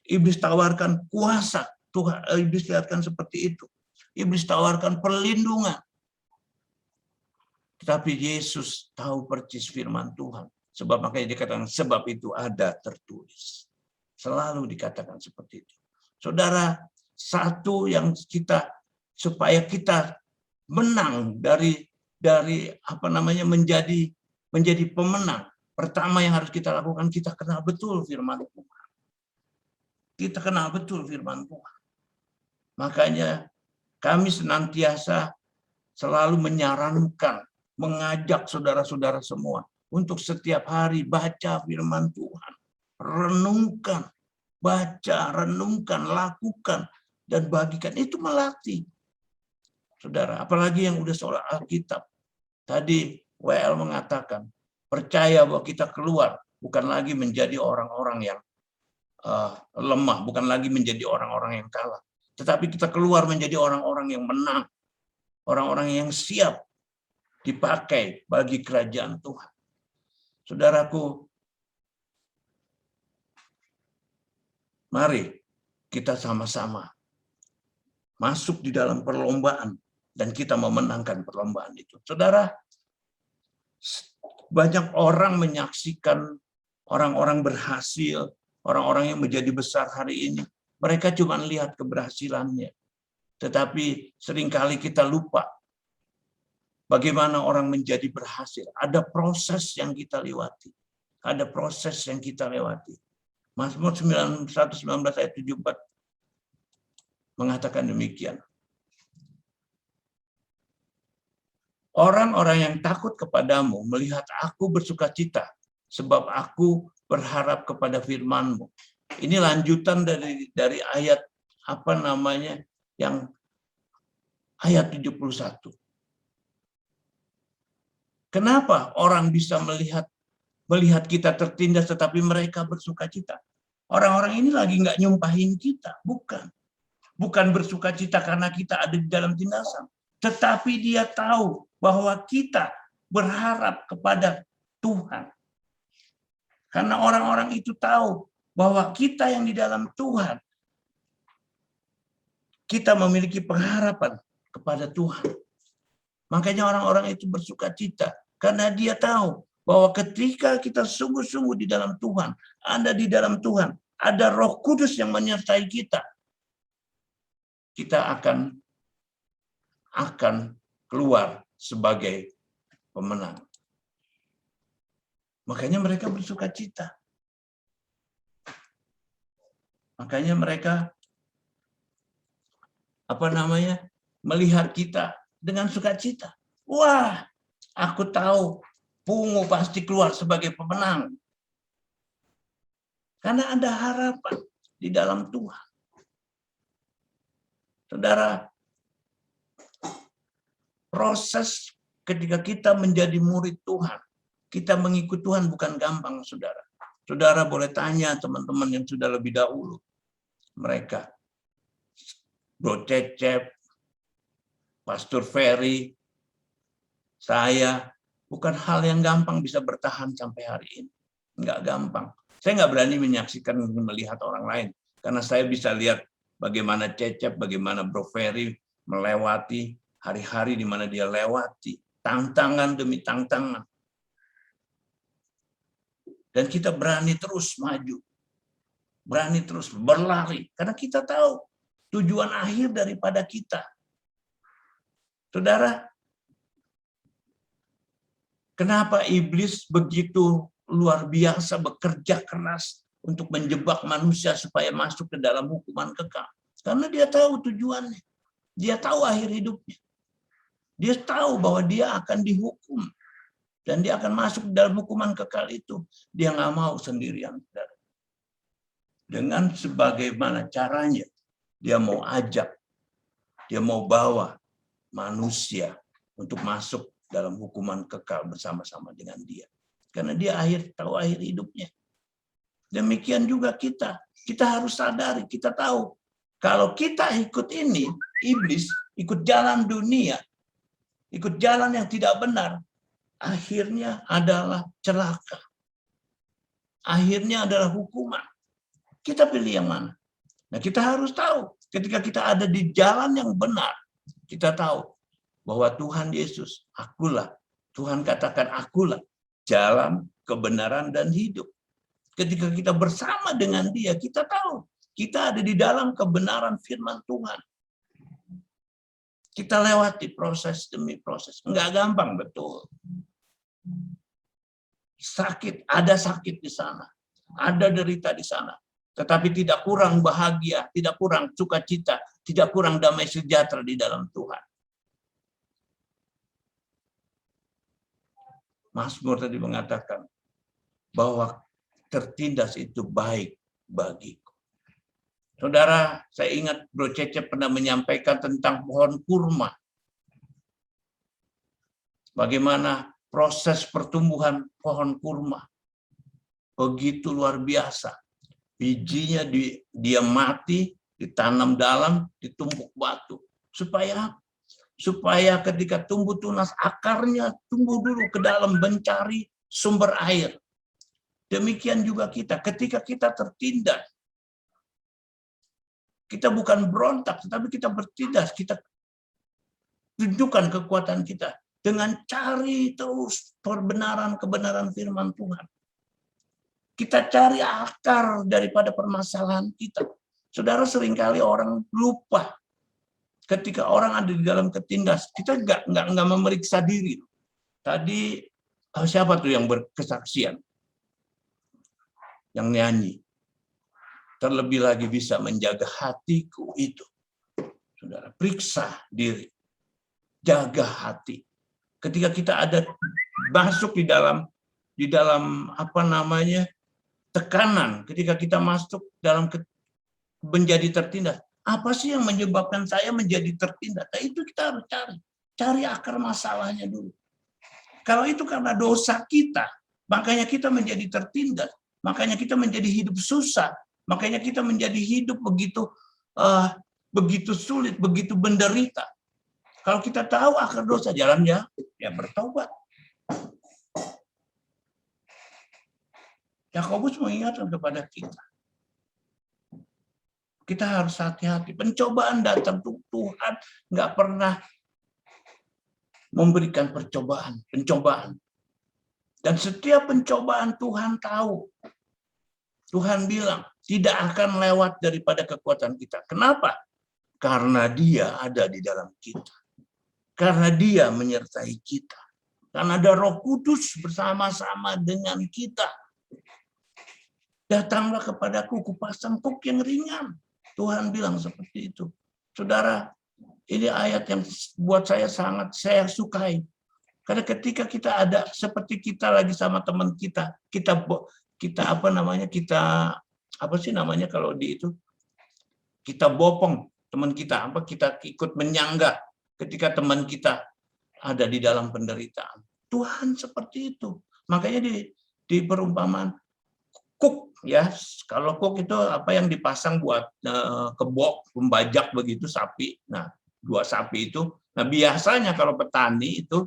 Speaker 4: Iblis tawarkan kuasa Tuhan, iblis lihatkan seperti itu. Iblis tawarkan perlindungan. Tetapi Yesus tahu persis firman Tuhan. Sebab makanya dikatakan, sebab itu ada tertulis. Selalu dikatakan seperti itu. Saudara, satu yang kita, supaya kita menang dari menjadi pemenang. Pertama yang harus kita lakukan, kita kenal betul firman Tuhan. Kita kenal betul firman Tuhan. Makanya kami senantiasa selalu menyarankan, mengajak saudara-saudara semua untuk setiap hari baca firman Tuhan. Renungkan, baca, renungkan, lakukan, dan bagikan. Itu melatih. Saudara, apalagi yang udah seolah Alkitab. Tadi WL mengatakan, percaya bahwa kita keluar, bukan lagi menjadi orang-orang yang lemah, bukan lagi menjadi orang-orang yang kalah. Tetapi kita keluar menjadi orang-orang yang menang. Orang-orang yang siap dipakai bagi kerajaan Tuhan. Saudaraku, mari kita sama-sama masuk di dalam perlombaan dan kita memenangkan perlombaan itu. Saudara, banyak orang menyaksikan orang-orang berhasil, orang-orang yang menjadi besar hari ini. Mereka cuma lihat keberhasilannya. Tetapi seringkali kita lupa bagaimana orang menjadi berhasil. Ada proses yang kita lewati. Ada proses yang kita lewati. Mazmur 119 ayat 74 mengatakan demikian. Orang-orang yang takut kepadamu melihat aku bersukacita, sebab aku berharap kepada firman-Mu. Ini lanjutan dari ayat yang ayat 71. Kenapa orang bisa melihat kita tertindas tetapi mereka bersukacita? Orang-orang ini lagi nggak nyumpahin kita, bukan. Bukan bersukacita karena kita ada di dalam tindasan, tetapi dia tahu bahwa kita berharap kepada Tuhan. Karena orang-orang itu tahu bahwa kita yang di dalam Tuhan, kita memiliki pengharapan kepada Tuhan. Makanya orang-orang itu bersukacita karena dia tahu bahwa ketika kita sungguh-sungguh di dalam Tuhan, ada di dalam Tuhan, ada Roh Kudus yang menyertai kita, kita akan keluar sebagai pemenang. Makanya mereka bersukacita. Makanya mereka melihat kita dengan sukacita. Wah, aku tahu Pungu pasti keluar sebagai pemenang. Karena ada harapan di dalam Tuhan. Saudara, proses ketika kita menjadi murid Tuhan, kita mengikut Tuhan bukan gampang, saudara. Saudara boleh tanya teman-teman yang sudah lebih dahulu. Mereka, Bro Cecep, Pastor Ferry, saya, bukan hal yang gampang bisa bertahan sampai hari ini. Enggak gampang. Saya nggak berani menyaksikan, melihat orang lain. Karena saya bisa lihat bagaimana Cecep, bagaimana Bro Ferry melewati hari-hari di mana dia lewati. Tantangan demi tantangan. Dan kita berani terus maju. Berani terus berlari. Karena kita tahu tujuan akhir daripada kita. Saudara, kenapa iblis begitu luar biasa bekerja keras untuk menjebak manusia supaya masuk ke dalam hukuman kekal? Karena dia tahu tujuannya. Dia tahu akhir hidupnya. Dia tahu bahwa dia akan dihukum. Dan dia akan masuk ke dalam hukuman kekal itu. Dia nggak mau sendirian. Dengan sebagaimana caranya, dia mau ajak, dia mau bawa manusia untuk masuk dalam hukuman kekal bersama-sama dengan dia. Karena dia tahu akhir hidupnya. Demikian juga kita. Kita harus sadari, kita tahu. Kalau kita ikut ini, iblis, ikut jalan dunia, ikut jalan yang tidak benar, akhirnya adalah celaka. Akhirnya adalah hukuman. Kita pilih yang mana? Nah, kita harus tahu Ketika kita ada di jalan yang benar, kita tahu bahwa Tuhan Yesus, akulah, Tuhan katakan akulah jalan, kebenaran, dan hidup. Ketika kita bersama dengan Dia, kita tahu kita ada di dalam kebenaran firman Tuhan. Kita lewati proses demi proses. Enggak gampang, betul. Ada sakit di sana. Ada derita di sana. Tetapi tidak kurang bahagia, tidak kurang sukacita, tidak kurang damai sejahtera di dalam Tuhan. Mazmur tadi mengatakan bahwa tertindas itu baik bagiku. Saudara, saya ingat Bro Cecep pernah menyampaikan tentang pohon kurma. Bagaimana proses pertumbuhan pohon kurma. Begitu luar biasa. Bijinya dia mati, ditanam dalam, ditumpuk batu. Supaya ketika tumbuh tunas, akarnya tumbuh dulu ke dalam mencari sumber air. Demikian juga kita, ketika kita tertindas, kita bukan berontak, tetapi kita bertindas, kita tunjukkan kekuatan kita dengan cari terus kebenaran firman Tuhan. Kita cari akar daripada permasalahan kita. Saudara, seringkali orang lupa ketika orang ada di dalam ketindas, kita nggak memeriksa diri. Tadi siapa tuh yang berkesaksian, yang nyanyi? Terlebih lagi bisa menjaga hatiku itu. Saudara, periksa diri. Jaga hati. Ketika kita ada masuk di dalam tekanan, ketika kita masuk dalam menjadi tertindas, apa sih yang menyebabkan saya menjadi tertindas? Nah, itu kita harus cari akar masalahnya dulu. Kalau itu karena dosa kita, makanya kita menjadi tertindas, makanya kita menjadi hidup susah, makanya kita menjadi hidup begitu sulit, begitu menderita. Kalau kita tahu akar dosa, jalannya ya bertobat. Yakobus mengingatkan kepada kita. Kita harus hati-hati. Pencobaan datang, Tuhan nggak pernah memberikan pencobaan. Dan setiap pencobaan Tuhan tahu. Tuhan bilang, tidak akan lewat daripada kekuatan kita. Kenapa? Karena Dia ada di dalam kita. Karena Dia menyertai kita. Karena ada Roh Kudus bersama-sama dengan kita. Datanglah kepadaku, kupasang kuk yang ringan. Tuhan bilang seperti itu. Saudara, ini ayat yang buat saya sangat saya sukai. Karena ketika kita ada seperti kita lagi sama teman kita kita bopong teman kita, kita ikut menyanggah ketika teman kita ada di dalam penderitaan. Tuhan seperti itu. Makanya di perumpamaan kuk, ya, kalau kuk itu apa yang dipasang buat kebok, pembajak begitu sapi. Nah, 2 sapi itu. Nah, biasanya kalau petani itu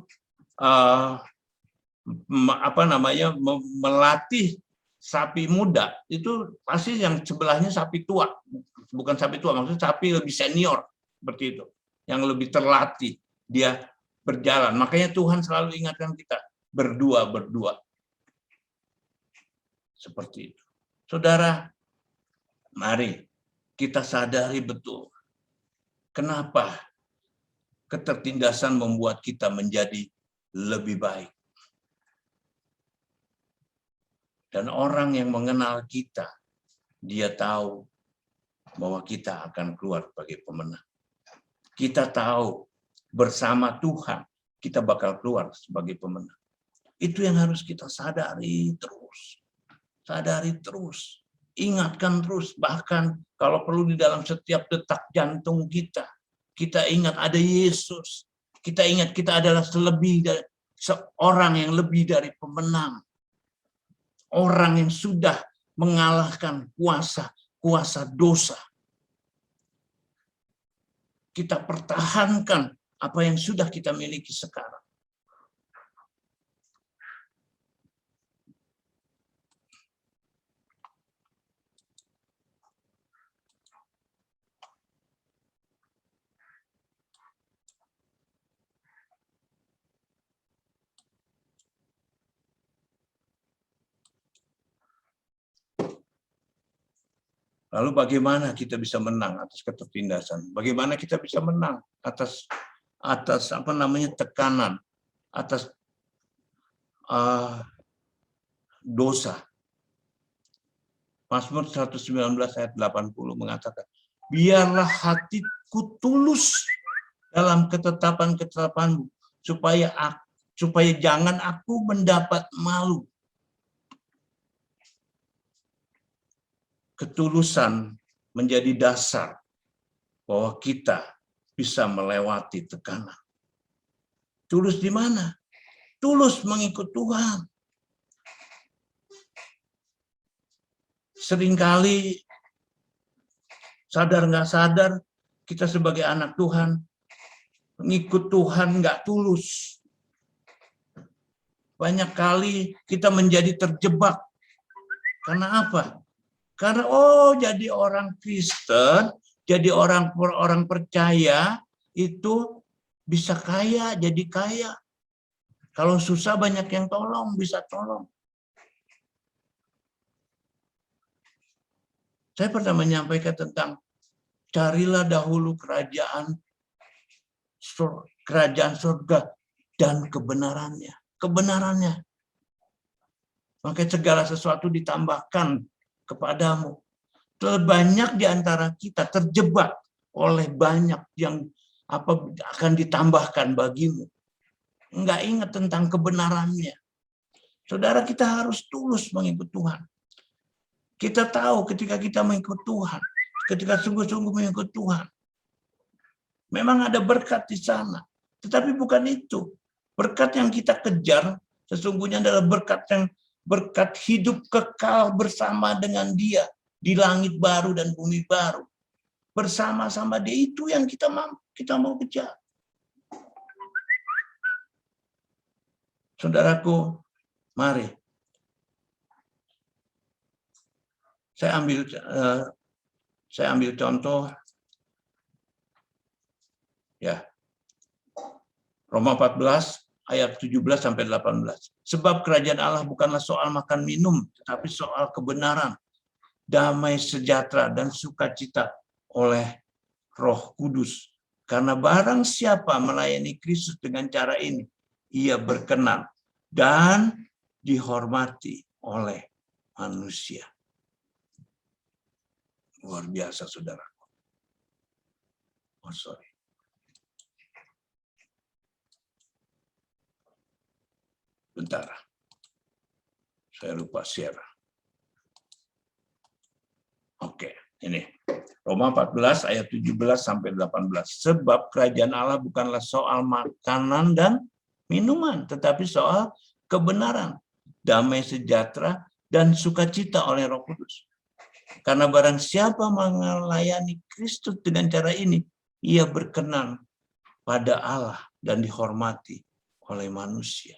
Speaker 4: melatih sapi muda itu pasti yang sebelahnya sapi tua, bukan sapi tua, maksudnya sapi lebih senior seperti itu, yang lebih terlatih dia berjalan. Makanya Tuhan selalu ingatkan kita berdua seperti itu. Saudara, mari kita sadari betul kenapa ketertindasan membuat kita menjadi lebih baik. Dan orang yang mengenal kita, dia tahu bahwa kita akan keluar sebagai pemenang. Kita tahu bersama Tuhan, kita bakal keluar sebagai pemenang. Itu yang harus kita sadari terus. Sadari terus. Ingatkan terus. Bahkan kalau perlu di dalam setiap detak jantung kita. Kita ingat ada Yesus. Kita ingat kita adalah seorang yang lebih dari pemenang. Orang yang sudah mengalahkan kuasa dosa. Kita pertahankan apa yang sudah kita miliki sekarang. Lalu bagaimana kita bisa menang atas ketertindasan? Bagaimana kita bisa menang atas tekanan, atas dosa? Mazmur 119 ayat 80 mengatakan, biarlah hatiku tulus dalam ketetapan-ketetapanmu, supaya jangan aku mendapat malu. Ketulusan menjadi dasar bahwa kita bisa melewati tekanan. Tulus di mana? Tulus mengikut Tuhan. Seringkali sadar nggak sadar kita sebagai anak Tuhan mengikut Tuhan nggak tulus. Banyak kali kita menjadi terjebak. Karena apa? Karena jadi orang Kristen, jadi orang percaya itu bisa kaya, jadi kaya. Kalau susah banyak yang tolong, bisa tolong. Saya pernah menyampaikan tentang carilah dahulu kerajaan surga dan kebenarannya. Kebenarannya. Maka segala sesuatu ditambahkan kepadamu. Banyak di antara kita terjebak oleh banyak yang akan ditambahkan bagimu. Enggak ingat tentang kebenarannya. Saudara, kita harus tulus mengikut Tuhan. Kita tahu ketika kita mengikut Tuhan, ketika sungguh-sungguh mengikut Tuhan, memang ada berkat di sana. Tetapi bukan itu. Berkat yang kita kejar sesungguhnya adalah berkat hidup kekal bersama dengan Dia di langit baru dan bumi baru. Bersama-sama Dia, itu yang kita mau kejar. Saudaraku, mari. Saya ambil contoh ya. Roma 14 ayat 17 sampai 18. Sebab kerajaan Allah bukanlah soal makan minum, tetapi soal kebenaran, damai sejahtera dan sukacita oleh Roh Kudus. Karena barang siapa melayani Kristus dengan cara ini, ia berkenan dan dihormati oleh manusia. Luar biasa, saudara. Oh, sorry. Bentar. Saya lupa share. Oke, ini. Roma 14 ayat 17 sampai 18. Sebab kerajaan Allah bukanlah soal makanan dan minuman, tetapi soal kebenaran, damai sejahtera dan sukacita oleh Roh Kudus. Karena barang siapa melayani Kristus dengan cara ini, ia berkenan pada Allah dan dihormati oleh manusia.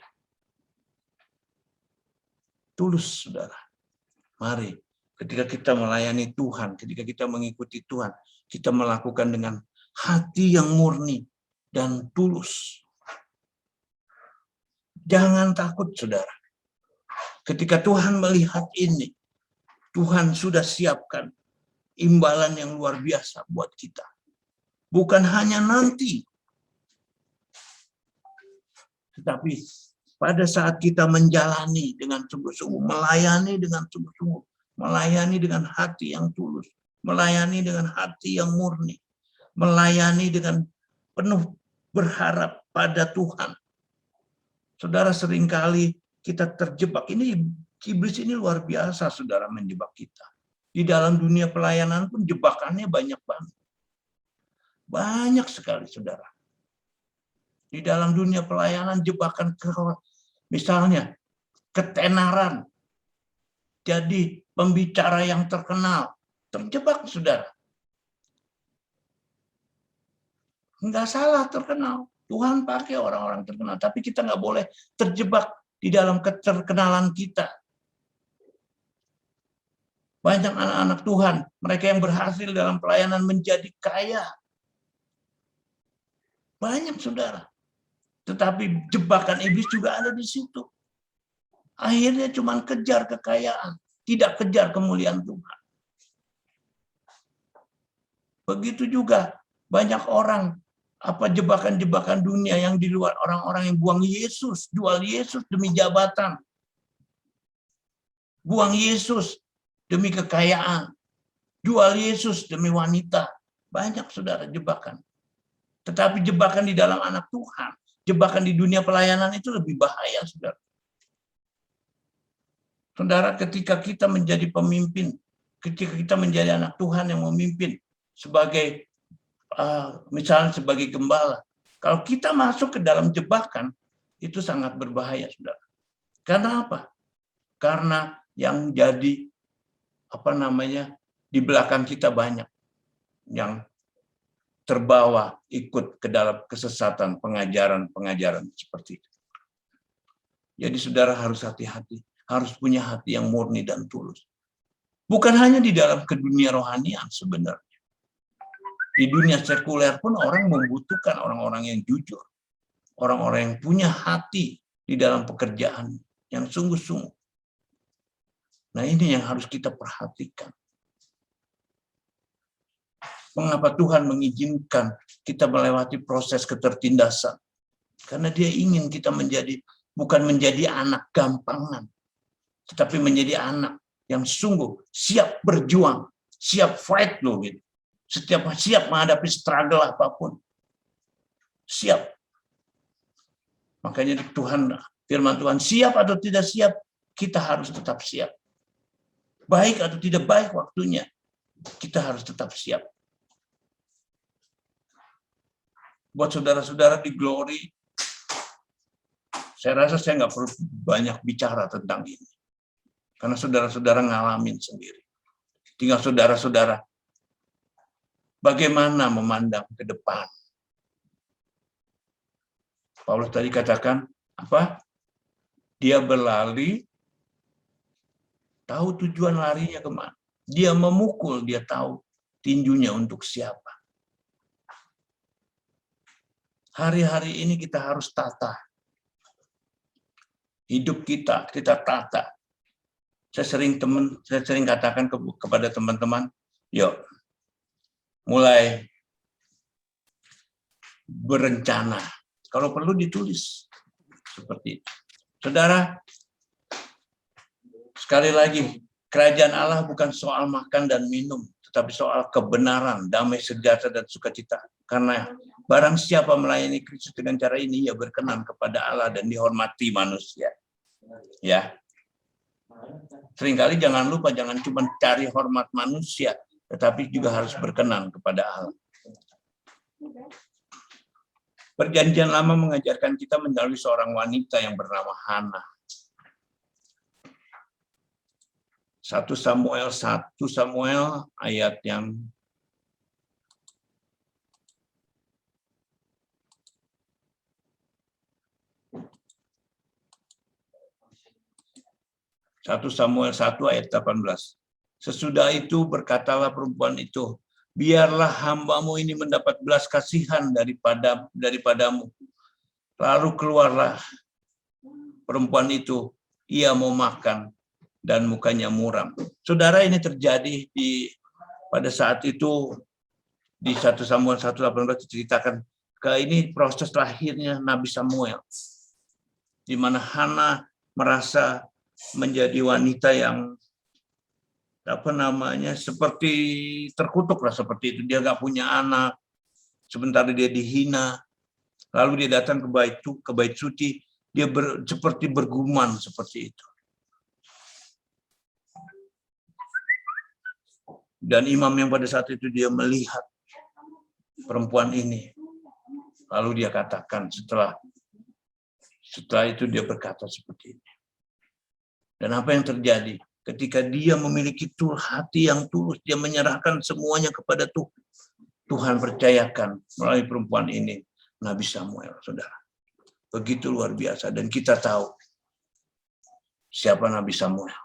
Speaker 4: Tulus, saudara. Mari, ketika kita melayani Tuhan, ketika kita mengikuti Tuhan, kita melakukan dengan hati yang murni dan tulus. Jangan takut, saudara. Ketika Tuhan melihat ini, Tuhan sudah siapkan imbalan yang luar biasa buat kita. Bukan hanya nanti, tetapi pada saat kita menjalani dengan sungguh-sungguh, melayani dengan sungguh-sungguh, melayani dengan hati yang tulus, melayani dengan hati yang murni, melayani dengan penuh berharap pada Tuhan. Saudara, seringkali kita terjebak. Iblis ini luar biasa, saudara, menjebak kita. Di dalam dunia pelayanan pun jebakannya banyak banget. Banyak sekali, saudara. Di dalam dunia pelayanan jebakan misalnya ketenaran. Jadi pembicara yang terkenal. Terjebak, saudara. Enggak salah terkenal. Tuhan pakai orang-orang terkenal. Tapi kita nggak boleh terjebak di dalam keterkenalan kita. Banyak anak-anak Tuhan, mereka yang berhasil dalam pelayanan menjadi kaya. Banyak, saudara. Tetapi jebakan iblis juga ada di situ. Akhirnya cuma kejar kekayaan, tidak kejar kemuliaan Tuhan. Begitu juga banyak orang, apa jebakan-jebakan dunia yang di luar, orang-orang yang buang Yesus, jual Yesus demi jabatan, buang Yesus demi kekayaan, jual Yesus demi wanita. Banyak saudara jebakan. Tetapi jebakan di dalam anak Tuhan, jebakan di dunia pelayanan itu lebih bahaya, saudara. Saudara, ketika kita menjadi pemimpin, ketika kita menjadi anak Tuhan yang memimpin sebagai misalnya sebagai gembala, kalau kita masuk ke dalam jebakan, itu sangat berbahaya, saudara. Karena apa? Karena yang jadi di belakang kita banyak yang terbawa ikut ke dalam kesesatan pengajaran-pengajaran seperti itu. Jadi saudara harus hati-hati, harus punya hati yang murni dan tulus. Bukan hanya di dalam kedunia rohanian sebenarnya. Di dunia sekuler pun orang membutuhkan orang-orang yang jujur. Orang-orang yang punya hati di dalam pekerjaan yang sungguh-sungguh. Nah, ini yang harus kita perhatikan. Mengapa Tuhan mengizinkan kita melewati proses ketertindasan? Karena Dia ingin kita bukan menjadi anak gampangan, tetapi menjadi anak yang sungguh siap berjuang, siap fight loh gitu. Siap menghadapi struggle apapun. Siap. Makanya firman Tuhan, siap atau tidak siap, kita harus tetap siap. Baik atau tidak baik waktunya, kita harus tetap siap. Buat saudara-saudara di Glory, saya rasa saya nggak perlu banyak bicara tentang ini. Karena saudara-saudara ngalamin sendiri. Tinggal saudara-saudara bagaimana memandang ke depan. Paulus tadi katakan, apa? Dia berlari, tahu tujuan larinya kemana. Dia memukul, dia tahu tinjunya untuk siapa. Hari-hari ini kita harus tata. Hidup kita tata. Saya sering katakan kepada teman-teman, yuk, mulai berencana. Kalau perlu ditulis. Seperti itu. Saudara, sekali lagi, kerajaan Allah bukan soal makan dan minum, tetapi soal kebenaran, damai sejahtera dan sukacita. Karena barang siapa melayani Kristus dengan cara ini, ia berkenan kepada Allah dan dihormati manusia. Ya. Seringkali jangan lupa, jangan cuma cari hormat manusia, tetapi juga harus berkenan kepada Allah. Perjanjian Lama mengajarkan kita melalui seorang wanita yang bernama Hana. 1 Samuel ayat yang 1 Samuel 1 ayat 18. Sesudah itu berkatalah perempuan itu, biarlah hambamu ini mendapat belas kasihan daripadamu. Lalu keluarlah perempuan itu, ia mau makan dan mukanya muram. Saudara, ini terjadi pada saat itu di 1 Samuel 1:18 diceritakan ini proses lahirnya Nabi Samuel, di mana Hana merasa menjadi wanita yang seperti terkutuk lah, seperti itu. Dia nggak punya anak, sementara dia dihina. Lalu dia datang ke bait suci, dia seperti bergumam seperti itu. Dan imam yang pada saat itu dia melihat perempuan ini, lalu dia katakan setelah itu dia berkata seperti ini. Dan apa yang terjadi? Ketika dia memiliki hati yang tulus, dia menyerahkan semuanya kepada Tuhan. Tuhan percayakan melalui perempuan ini Nabi Samuel, saudara. Begitu luar biasa. Dan kita tahu siapa Nabi Samuel.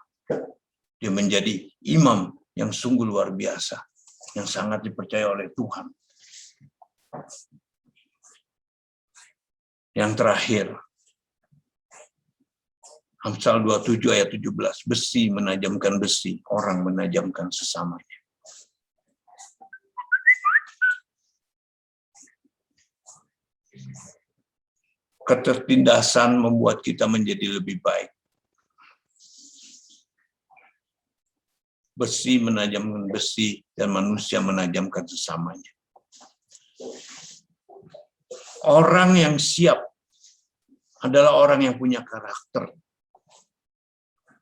Speaker 4: Dia menjadi imam yang sungguh luar biasa, yang sangat dipercaya oleh Tuhan. Yang terakhir, Amsal 27 ayat 17, besi menajamkan besi, orang menajamkan sesamanya. ketertindasan membuat kita menjadi lebih baik. Besi menajamkan besi dan manusia menajamkan sesamanya. Orang yang siap adalah orang yang punya karakter.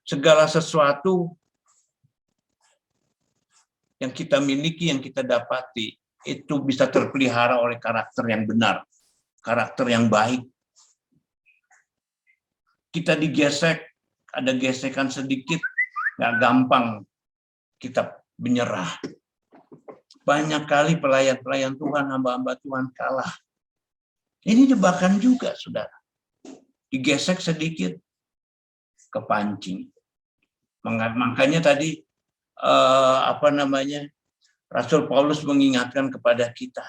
Speaker 4: Segala sesuatu yang kita miliki, yang kita dapati, itu bisa terpelihara oleh karakter yang benar, karakter yang baik. Kita digesek, ada gesekan sedikit, nggak gampang kita menyerah. Banyak kali pelayan-pelayan Tuhan, hamba-hamba Tuhan kalah. Ini jebakan juga, saudara. Digesek sedikit, kepancing. Makanya tadi Rasul Paulus mengingatkan kepada kita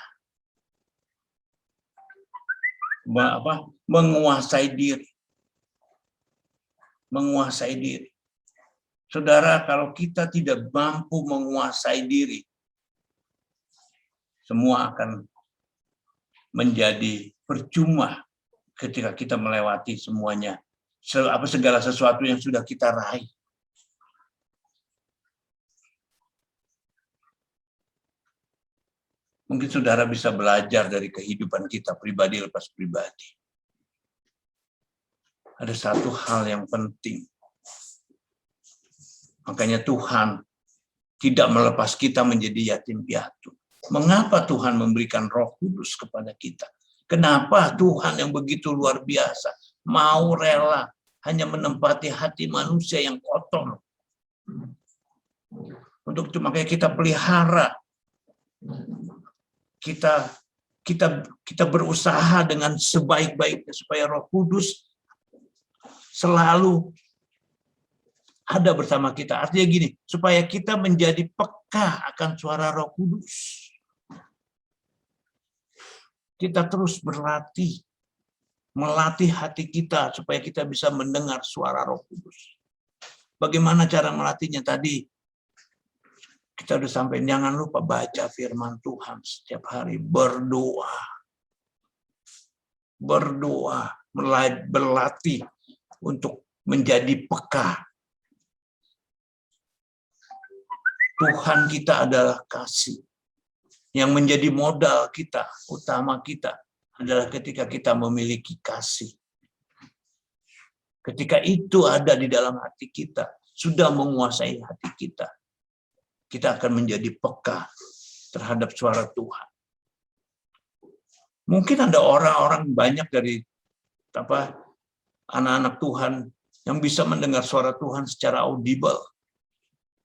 Speaker 4: menguasai diri. Menguasai diri. Saudara, kalau kita tidak mampu menguasai diri, semua akan menjadi percuma ketika kita melewati semuanya, segala sesuatu yang sudah kita raih. Mungkin saudara bisa belajar dari kehidupan kita pribadi lepas pribadi. Ada satu hal yang penting. Makanya Tuhan tidak melepas kita menjadi yatim piatu. Mengapa Tuhan memberikan Roh Kudus kepada kita? Kenapa Tuhan yang begitu luar biasa mau rela hanya menempati hati manusia yang kotor? Untuk itu makanya kita pelihara. Kita berusaha dengan sebaik-baiknya supaya Roh Kudus selalu ada bersama kita. Artinya gini, supaya kita menjadi peka akan suara Roh Kudus. Kita terus berlatih, melatih hati kita supaya kita bisa mendengar suara Roh Kudus. Bagaimana cara melatihnya tadi? Kita udah sampai, jangan lupa baca firman Tuhan setiap hari, berdoa. Berdoa, berlatih untuk menjadi peka. Tuhan kita adalah kasih. Yang menjadi modal kita, utama kita, adalah ketika kita memiliki kasih. Ketika itu ada di dalam hati kita, sudah menguasai hati kita, kita akan menjadi peka terhadap suara Tuhan. Mungkin ada orang-orang banyak dari anak-anak Tuhan yang bisa mendengar suara Tuhan secara audible.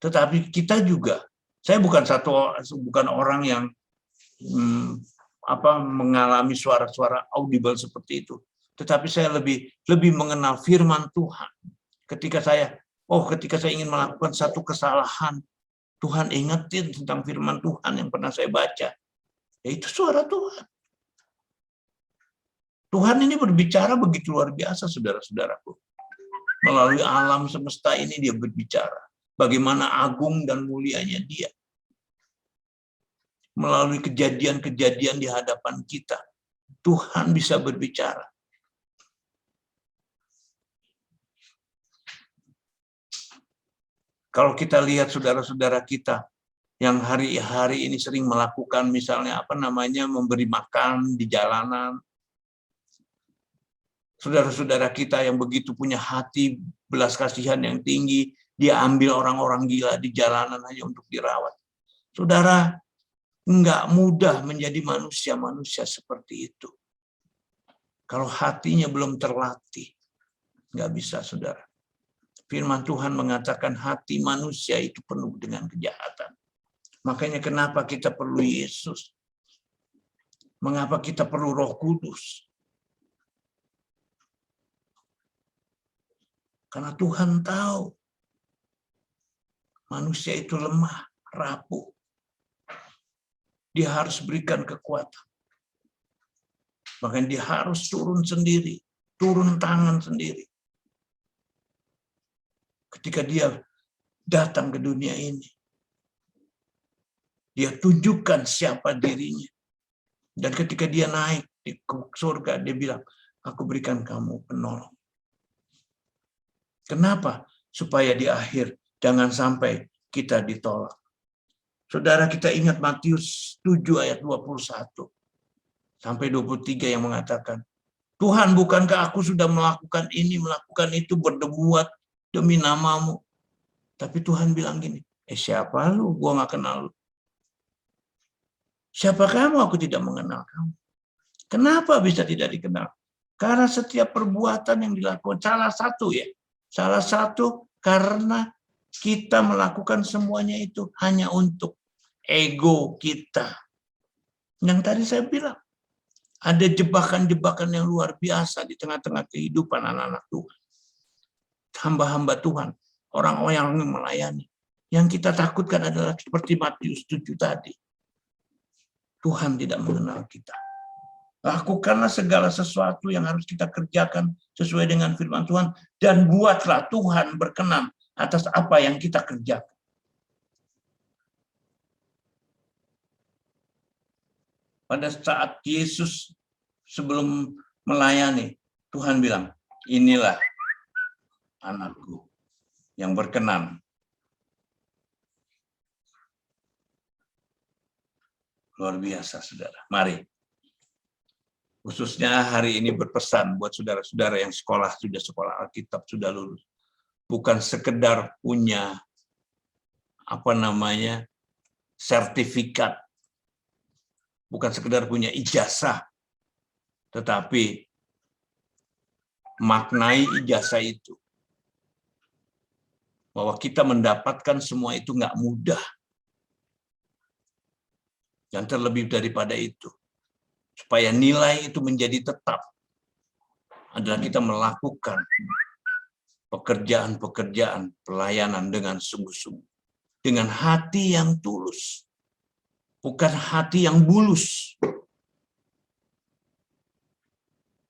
Speaker 4: Tetapi kita juga, saya bukan orang yang mengalami suara-suara audible seperti itu. Tetapi saya lebih mengenal firman Tuhan. Ketika saya ingin melakukan satu kesalahan, Tuhan ingetin tentang firman Tuhan yang pernah saya baca. Yaitu suara Tuhan. Tuhan ini berbicara begitu luar biasa, saudara-saudaraku. Melalui alam semesta ini dia berbicara. Bagaimana agung dan mulianya dia. Melalui kejadian-kejadian di hadapan kita, Tuhan bisa berbicara. Kalau kita lihat saudara-saudara kita yang hari-hari ini sering melakukan misalnya memberi makan di jalanan. Saudara-saudara kita yang begitu punya hati belas kasihan yang tinggi, dia ambil orang-orang gila di jalanan hanya untuk dirawat. Saudara, enggak mudah menjadi manusia-manusia seperti itu. Kalau hatinya belum terlatih, enggak bisa, saudara. Firman Tuhan mengatakan hati manusia itu penuh dengan kejahatan. Makanya kenapa kita perlu Yesus? Mengapa kita perlu Roh Kudus? Karena Tuhan tahu manusia itu lemah, rapuh. Dia harus berikan kekuatan. Bahkan dia harus turun sendiri, turun tangan sendiri. Ketika dia datang ke dunia ini, dia tunjukkan siapa dirinya. Dan ketika dia naik di surga, dia bilang, aku berikan kamu penolong. Kenapa? Supaya di akhir jangan sampai kita ditolak. Saudara, kita ingat Matius 7 ayat 21 sampai 23 yang mengatakan, Tuhan, bukankah aku sudah melakukan ini, melakukan itu, berbuat demi namamu? Tapi Tuhan bilang gini, siapa lu? Gua gak kenal lu. Siapa kamu? Aku tidak mengenal kamu. Kenapa bisa tidak dikenal? Karena setiap perbuatan yang dilakukan, salah satu karena kita melakukan semuanya itu hanya untuk ego kita. Yang tadi saya bilang, ada jebakan-jebakan yang luar biasa di tengah-tengah kehidupan anak-anak Tuhan. Hamba-hamba Tuhan, orang-orang yang melayani. Yang kita takutkan adalah seperti Matius 7 tadi. Tuhan tidak mengenal kita. Lakukanlah segala sesuatu yang harus kita kerjakan sesuai dengan firman Tuhan. Dan buatlah Tuhan berkenan atas apa yang kita kerjakan. Pada saat Yesus sebelum melayani, Tuhan bilang, inilah anakku yang berkenan. Luar biasa, saudara. Mari. Khususnya hari ini berpesan buat saudara-saudara yang sudah sekolah Alkitab, sudah lulus. Bukan sekedar punya sertifikat. Bukan sekedar punya ijazah. Tetapi maknai ijazah itu. Bahwa kita mendapatkan semua itu nggak mudah. Dan terlebih daripada itu, supaya nilai itu menjadi tetap, adalah kita melakukan pekerjaan-pekerjaan pelayanan dengan sungguh-sungguh. Dengan hati yang tulus. Bukan hati yang bulus.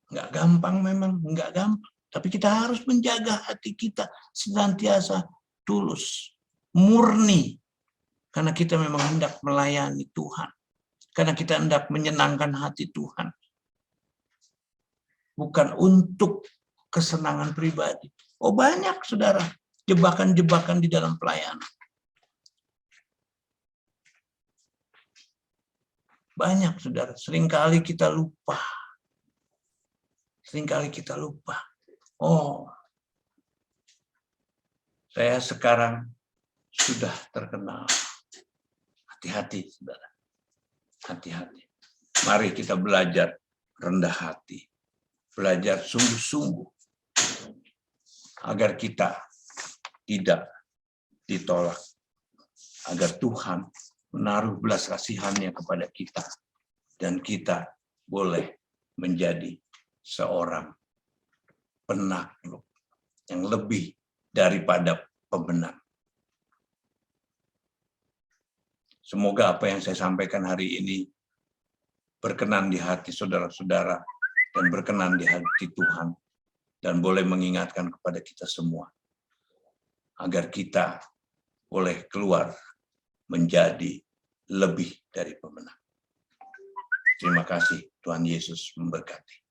Speaker 4: Nggak gampang memang, nggak gampang. Tapi kita harus menjaga hati kita senantiasa tulus, murni. Karena kita memang hendak melayani Tuhan. Karena kita hendak menyenangkan hati Tuhan. Bukan untuk kesenangan pribadi. Oh banyak, saudara, jebakan-jebakan di dalam pelayanan. Banyak, saudara. Seringkali kita lupa. Oh, saya sekarang sudah terkenal. Hati-hati, saudara. Hati-hati. Mari kita belajar rendah hati. Belajar sungguh-sungguh. Agar kita tidak ditolak. Agar Tuhan menaruh belas kasihannya kepada kita. Dan kita boleh menjadi seorang penakluk yang lebih daripada pemenang. Semoga apa yang saya sampaikan hari ini berkenan di hati saudara-saudara dan berkenan di hati Tuhan dan boleh mengingatkan kepada kita semua agar kita boleh keluar menjadi lebih dari pemenang. Terima kasih, Tuhan Yesus memberkati.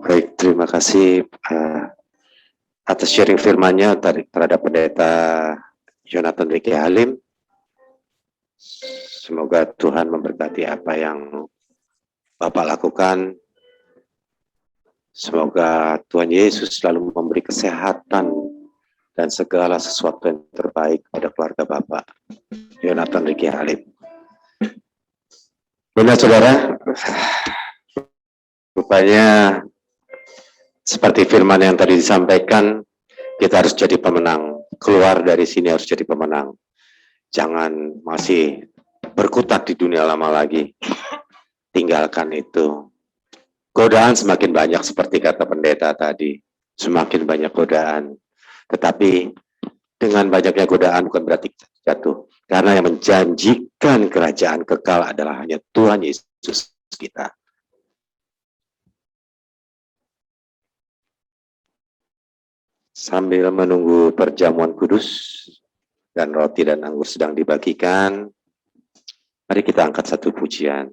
Speaker 1: Baik, terima kasih atas sharing firman-Nya terhadap Pendeta Jonathan Ricky Halim. Semoga Tuhan memberkati apa yang Bapak lakukan. Semoga Tuhan Yesus selalu memberi kesehatan dan segala sesuatu yang terbaik pada keluarga Bapak Jonathan Ricky Halim. Benar, saudara. Rupanya seperti firman yang tadi disampaikan, Kita harus jadi pemenang. Keluar dari sini harus jadi pemenang. Jangan masih berkutat di dunia lama lagi. Tinggalkan itu. Godaan semakin banyak seperti kata pendeta tadi. Semakin banyak godaan. Tetapi dengan banyaknya godaan bukan berarti kita jatuh. Karena yang menjanjikan kerajaan kekal adalah hanya Tuhan Yesus kita. Sambil menunggu perjamuan kudus dan roti dan anggur sedang dibagikan, mari kita angkat satu pujian.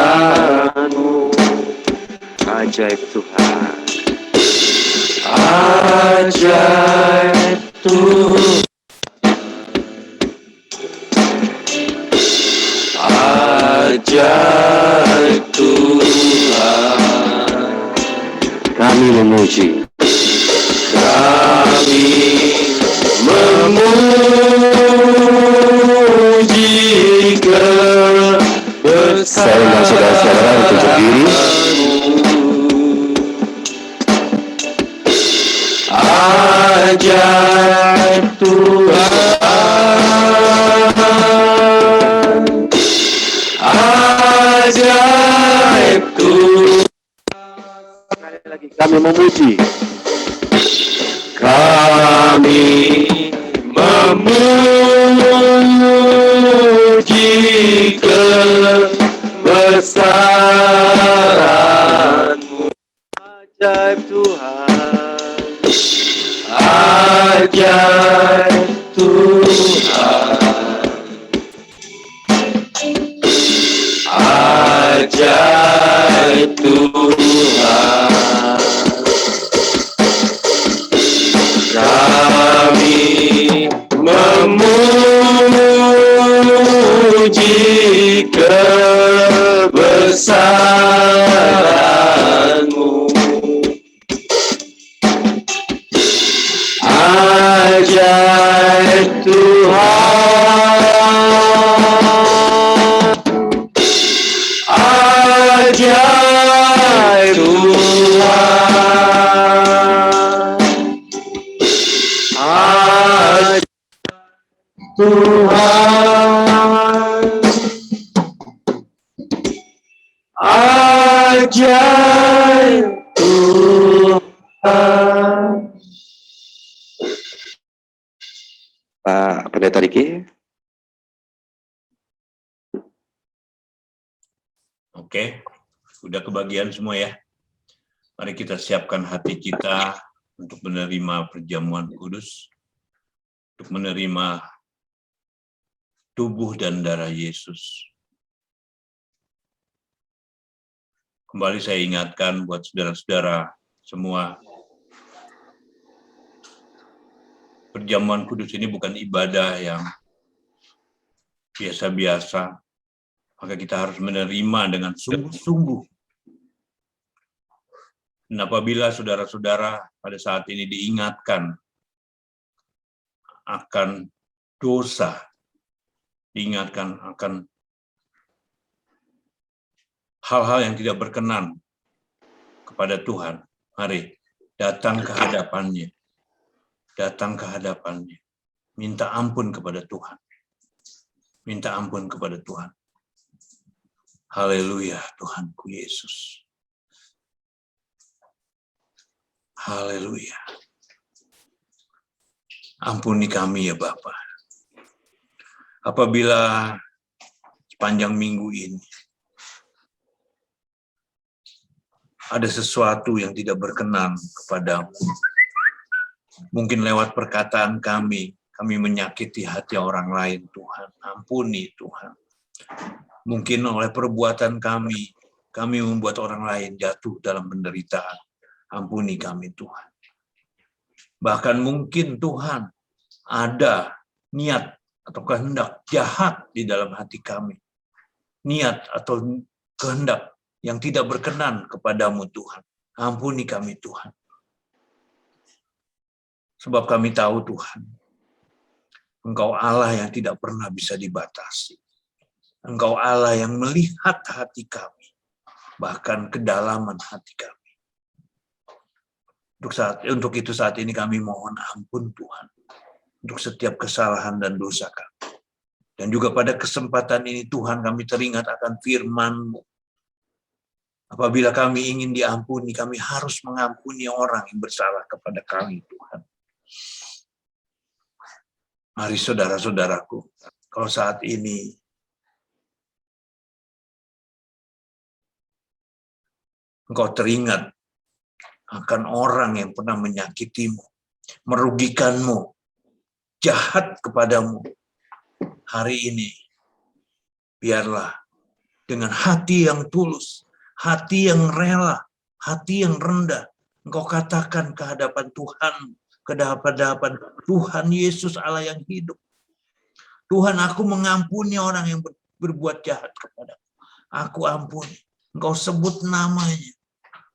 Speaker 5: Kebesaran-Mu,
Speaker 1: Ajaib Tuhan.
Speaker 5: ajaib Tuhan, ajaib Tuhan,
Speaker 1: Kami memuji.
Speaker 5: kami memuji
Speaker 1: Saya undang saudara-saudara untuk berdiri.
Speaker 5: Ajaib Tuhan, ajaib Tuhan,
Speaker 1: Sekali lagi kami memuji.
Speaker 5: kami memuji kebesaran-Mu,
Speaker 1: Ajaib Tuhan.
Speaker 5: ajaib Tuhan, ajaib Tuhan, kami memuji kebesaran-Mu, ajaib Tuhan, ajaib Tuhan, ajaib Tuhan, ajaib Tuhan.
Speaker 1: Pak Pendeta Riki.
Speaker 4: Oke, sudah kebagian semua ya. Mari kita siapkan hati kita untuk menerima perjamuan kudus, untuk menerima tubuh dan darah Yesus. Kembali saya ingatkan buat saudara-saudara semua, perjamuan kudus ini bukan ibadah yang biasa-biasa, maka kita harus menerima dengan sungguh-sungguh. Dan apabila saudara-saudara pada saat ini diingatkan akan dosa, diingatkan akan hal-hal yang tidak berkenan kepada Tuhan, mari datang ke hadapannya. Datang ke hadapannya, minta ampun kepada Tuhan, minta ampun kepada Tuhan. Haleluya, Tuhanku Yesus. Haleluya. Ampuni kami ya Bapa. Apabila sepanjang minggu ini ada sesuatu yang tidak berkenan kepadamu, mungkin lewat perkataan kami menyakiti hati orang lain, Tuhan. Ampuni, Tuhan. Mungkin oleh perbuatan kami kami membuat orang lain jatuh dalam penderitaan. Ampuni kami Tuhan. Bahkan mungkin Tuhan ada niat atau kehendak jahat di dalam hati kami. Niat atau kehendak yang tidak berkenan kepadamu Tuhan. Ampuni kami Tuhan. Sebab kami tahu Tuhan, Engkau Allah yang tidak pernah bisa dibatasi. Engkau Allah yang melihat hati kami, bahkan kedalaman hati kami. Untuk itu saat ini kami mohon ampun Tuhan, untuk setiap kesalahan dan dosa kami. Dan juga pada kesempatan ini Tuhan kami teringat akan firman-Mu. Apabila kami ingin diampuni, kami harus mengampuni orang yang bersalah kepada kami Tuhan. Mari saudara-saudaraku, kalau saat ini engkau teringat akan orang yang pernah menyakitimu, merugikanmu, jahat kepadamu, hari ini biarlah dengan hati yang tulus, hati yang rela, hati yang rendah, engkau katakan ke hadapan Tuhan, ke hadapan Tuhan Yesus Allah yang hidup. Tuhan, aku mengampuni orang yang berbuat jahat kepadaku. Aku ampuni. Engkau sebut namanya.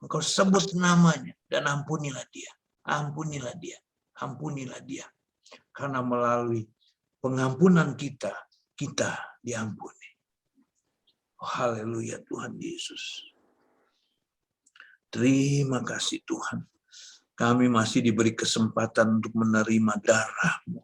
Speaker 4: Engkau sebut namanya dan ampunilah dia. Ampunilah dia. Ampunilah dia. Karena melalui pengampunan kita diampuni. Oh, haleluya Tuhan Yesus. Terima kasih Tuhan. Kami masih diberi kesempatan untuk menerima darah-Mu,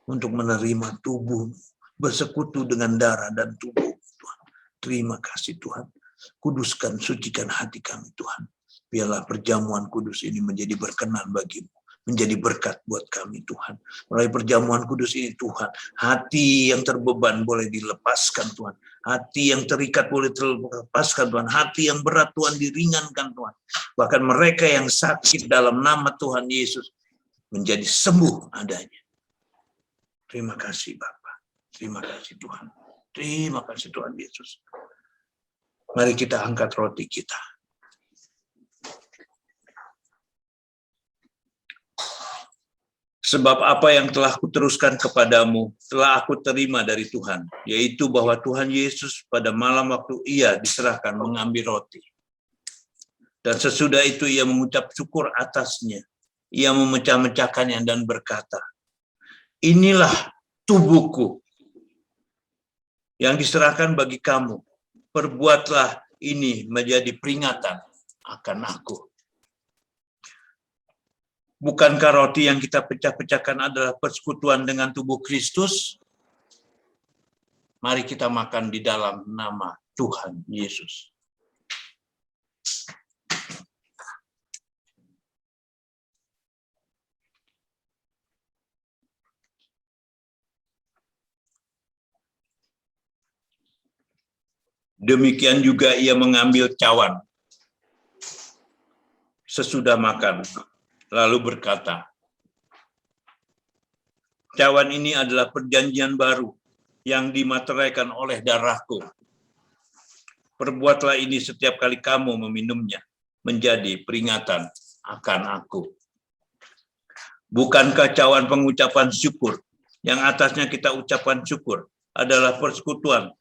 Speaker 4: untuk menerima tubuh-Mu, bersekutu dengan darah dan tubuh Tuhan. Terima kasih Tuhan. Kuduskan, sucikan hati kami Tuhan. Biarlah perjamuan kudus ini menjadi berkenan bagi-Mu, menjadi berkat buat kami Tuhan. Melalui perjamuan kudus ini Tuhan, hati yang terbeban boleh dilepaskan Tuhan. Hati yang terikat boleh terlepaskan Tuhan. Hati yang berat Tuhan diringankan Tuhan. Bahkan mereka yang sakit dalam nama Tuhan Yesus menjadi sembuh adanya. Terima kasih Bapa. Terima kasih Tuhan. Terima kasih Tuhan Yesus. Mari kita angkat roti kita. Sebab apa yang telah kuteruskan kepadamu, telah aku terima dari Tuhan, yaitu bahwa Tuhan Yesus pada malam waktu ia diserahkan mengambil roti. Dan sesudah itu ia mengucap syukur atasnya. Ia memecah-mecahkannya dan berkata, inilah tubuhku yang diserahkan bagi kamu. Perbuatlah ini menjadi peringatan akan aku. Bukankah roti yang kita pecah-pecahkan adalah persekutuan dengan tubuh Kristus? Mari kita makan di dalam nama Tuhan Yesus. Demikian juga ia mengambil cawan sesudah makan, lalu berkata, cawan ini adalah perjanjian baru yang dimateraikan oleh darahku. Perbuatlah ini setiap kali kamu meminumnya, menjadi peringatan akan aku. Bukankah cawan pengucapan syukur, yang atasnya kita ucapkan syukur, adalah persekutuan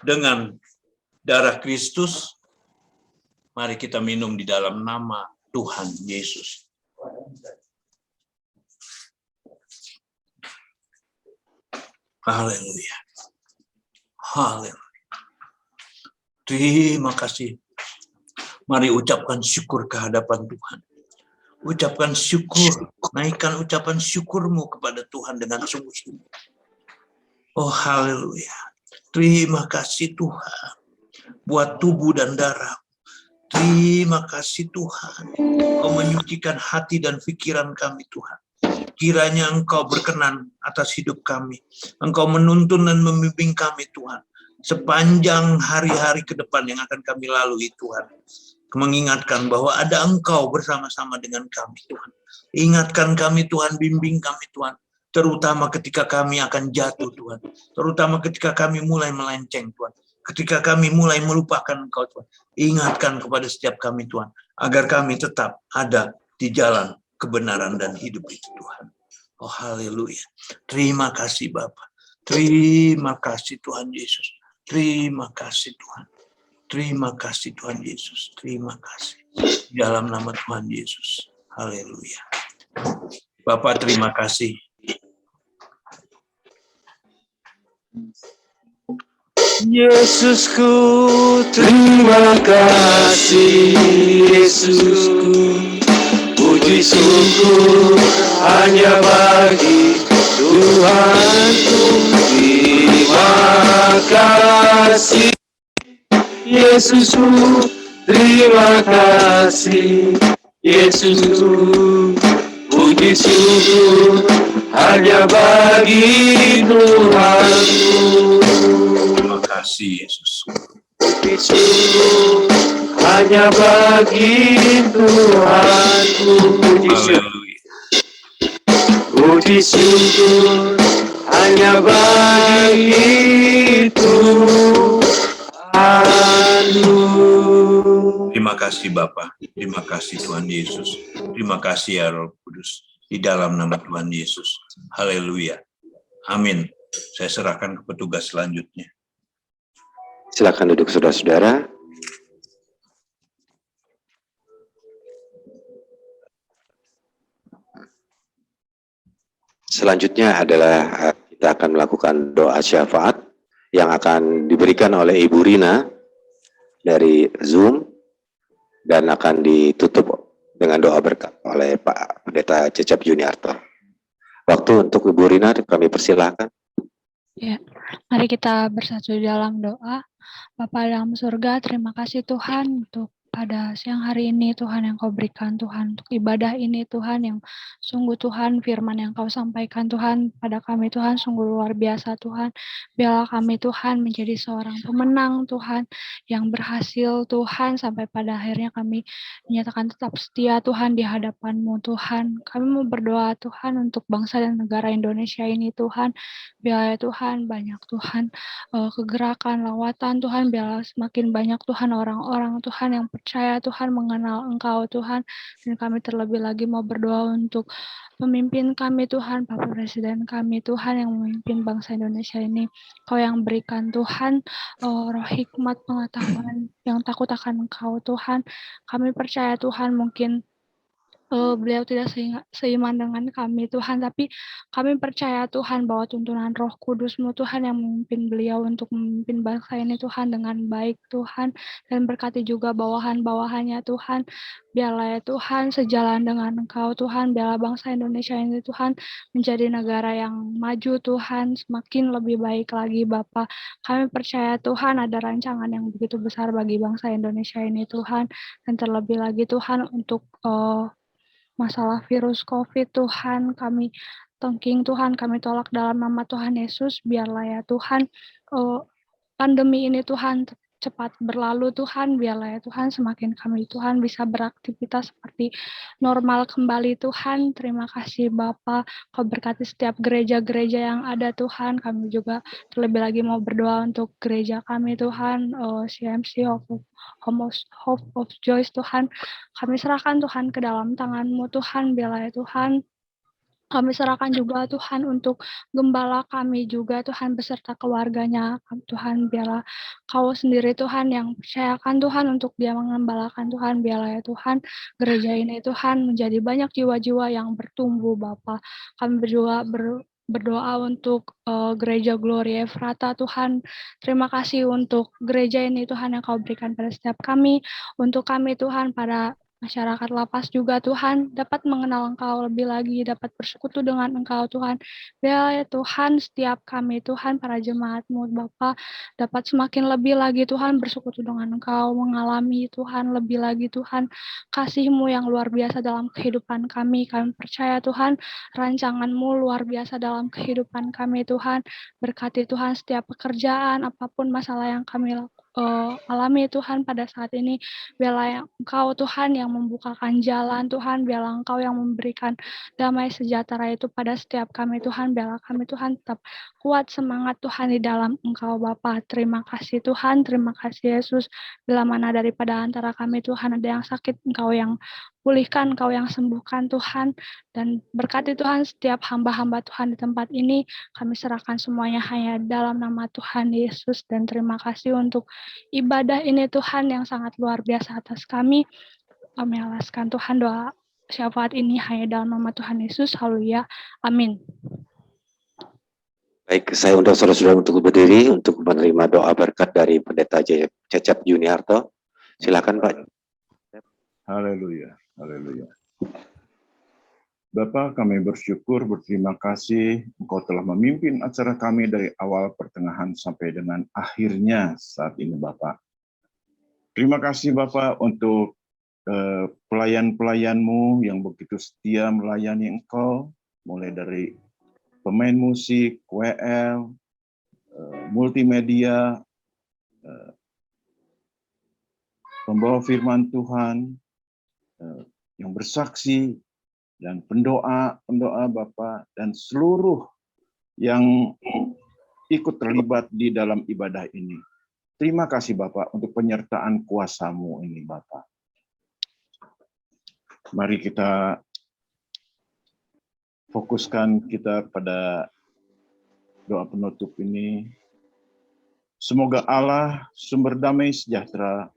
Speaker 4: dengan darah Kristus? Mari kita minum di dalam nama Tuhan Yesus. Haleluya. Haleluya. Terima kasih. Mari ucapkan syukur ke hadapan Tuhan. Ucapkan syukur. Naikkan ucapan syukurmu kepada Tuhan dengan sungguh-sungguh. Oh haleluya. Terima kasih Tuhan buat tubuh dan darah. Terima kasih Tuhan. Kau menyucikan hati dan pikiran kami Tuhan. Kiranya Engkau berkenan atas hidup kami. Engkau menuntun dan membimbing kami Tuhan. Sepanjang hari-hari ke depan yang akan kami lalui Tuhan. Mengingatkan bahwa ada Engkau bersama-sama dengan kami Tuhan. Ingatkan kami Tuhan, bimbing kami Tuhan. Terutama ketika kami akan jatuh Tuhan. Terutama ketika kami mulai melenceng Tuhan. Ketika kami mulai melupakan Engkau Tuhan, ingatkan kepada setiap kami Tuhan, agar kami tetap ada di jalan kebenaran dan hidup itu Tuhan. Oh haleluya. Terima kasih Bapa. Terima kasih Tuhan Yesus. Terima kasih Tuhan. Terima kasih Tuhan Yesus. Terima kasih. Dalam nama Tuhan Yesus. Haleluya. Bapak terima kasih.
Speaker 5: Yesusku, terima kasih. Yesusku, puji syukur hanya bagi Tuhanku. Terima kasih. Yesusku, terima kasih. Yesusku, puji syukur hanya bagi Tuhanku.
Speaker 4: Terima kasih Yesus.
Speaker 5: Puji syukur hanya bagi Tuhanku. Puji syukur,
Speaker 4: Haleluya.
Speaker 5: puji syukur hanya bagi Tuhanku.
Speaker 4: Terima kasih Bapa. Terima kasih Tuhan Yesus. Terima kasih ya Roh Kudus. Di dalam nama Tuhan Yesus. Haleluya. Amin. Saya serahkan ke petugas selanjutnya.
Speaker 1: Silakan duduk saudara-saudara. Selanjutnya adalah kita akan melakukan doa syafaat yang akan diberikan oleh Ibu Rina dari Zoom dan akan ditutup dengan doa berkat oleh Pak Pendeta Cecep Juniarto. Waktu untuk Ibu Rina kami persilahkan.
Speaker 6: Ya, mari kita bersatu dalam doa. Bapa dalam surga, terima kasih Tuhan untuk pada siang hari ini Tuhan yang Kau berikan Tuhan untuk ibadah ini Tuhan yang sungguh Tuhan firman yang Kau sampaikan Tuhan pada kami Tuhan sungguh luar biasa Tuhan. Biarlah kami Tuhan menjadi seorang pemenang Tuhan yang berhasil Tuhan sampai pada akhirnya kami menyatakan tetap setia Tuhan di hadapan-Mu Tuhan. Kami mau berdoa Tuhan untuk bangsa dan negara Indonesia ini Tuhan. Biarlah Tuhan banyak Tuhan kegerakan, lawatan Tuhan, biarlah semakin banyak Tuhan orang-orang Tuhan yang percaya Tuhan, mengenal Engkau Tuhan, dan kami terlebih lagi mau berdoa untuk pemimpin kami Tuhan, Bapak Presiden kami Tuhan yang memimpin bangsa Indonesia ini. Kau yang berikan Tuhan roh hikmat, pengetahuan yang takut akan Engkau Tuhan. Kami percaya Tuhan mungkin beliau tidak seiman dengan kami Tuhan, tapi kami percaya Tuhan bahwa tuntunan Roh Kudus-Mu Tuhan yang memimpin beliau untuk memimpin bangsa ini Tuhan dengan baik Tuhan, dan berkati juga bawahan-bawahannya Tuhan. Biarlah ya Tuhan sejalan dengan Engkau Tuhan, biarlah bangsa Indonesia ini Tuhan menjadi negara yang maju Tuhan, semakin lebih baik lagi Bapa. Kami percaya Tuhan ada rancangan yang begitu besar bagi bangsa Indonesia ini Tuhan, dan terlebih lagi Tuhan untuk masalah virus COVID Tuhan, kami tengking Tuhan, kami tolak dalam nama Tuhan Yesus, biarlah ya Tuhan pandemi ini Tuhan cepat berlalu Tuhan, biarlah ya Tuhan semakin kami Tuhan bisa beraktivitas seperti normal kembali Tuhan. Terima kasih Bapa, Kau berkati setiap gereja-gereja yang ada Tuhan. Kami juga terlebih lagi mau berdoa untuk gereja kami Tuhan, CMC Hope of Joyce Tuhan. Kami serahkan Tuhan ke dalam tangan-Mu Tuhan, biarlah ya Tuhan. Kami serahkan juga Tuhan untuk gembala kami juga Tuhan beserta keluarganya Tuhan, biarlah Kau sendiri Tuhan yang percayakan Tuhan untuk dia mengembalakan Tuhan, biarlah ya Tuhan gereja ini Tuhan menjadi banyak jiwa-jiwa yang bertumbuh Bapa. Kami juga berdoa untuk gereja Gloria Efrata Tuhan. Terima kasih untuk gereja ini Tuhan yang Kau berikan pada setiap kami, untuk kami Tuhan pada masyarakat lapas juga Tuhan dapat mengenal Engkau lebih lagi, dapat bersekutu dengan Engkau Tuhan. Biarlah ya Tuhan setiap kami Tuhan para jemaat-Mu Bapa dapat semakin lebih lagi Tuhan bersekutu dengan Engkau, mengalami Tuhan lebih lagi Tuhan kasih-Mu yang luar biasa dalam kehidupan kami. Kami percaya Tuhan rancangan-Mu luar biasa dalam kehidupan kami Tuhan. Berkati Tuhan setiap pekerjaan, apapun masalah yang kami alami Tuhan pada saat ini. Biarlah Engkau Tuhan yang membukakan jalan Tuhan, biarlah Engkau yang memberikan damai sejahtera itu pada setiap kami Tuhan, biarlah kami Tuhan tetap kuat semangat Tuhan di dalam Engkau Bapa. Terima kasih Tuhan, terima kasih Yesus. Bila mana daripada antara kami Tuhan ada yang sakit, Engkau yang pulihkan, Engkau yang sembuhkan Tuhan, dan berkati Tuhan setiap hamba-hamba Tuhan di tempat ini. Kami serahkan semuanya hanya dalam nama Tuhan Yesus, dan terima kasih untuk ibadah ini Tuhan yang sangat luar biasa atas kami. Kami alaskan Tuhan doa syafaat ini hanya dalam nama Tuhan Yesus. Haleluya. Amin.
Speaker 1: Baik, saya undang saudara-saudara untuk berdiri untuk menerima doa berkat dari Pendeta Cecep Juniarto. Silakan Pak.
Speaker 4: Haleluya, haleluya. Bapa, kami bersyukur, berterima kasih Engkau telah memimpin acara kami dari awal, pertengahan, sampai dengan akhirnya saat ini, Bapa. Terima kasih, Bapa, untuk pelayan-pelayan-Mu yang begitu setia melayani Engkau, mulai dari pemain musik, WL, multimedia, pembawa firman Tuhan, yang bersaksi, dan pendoa Bapa, dan seluruh yang ikut terlibat di dalam ibadah ini. Terima kasih Bapa untuk penyertaan kuasa-Mu ini Bapa. Mari kita fokuskan kita pada doa penutup ini. Semoga Allah, sumber damai sejahtera,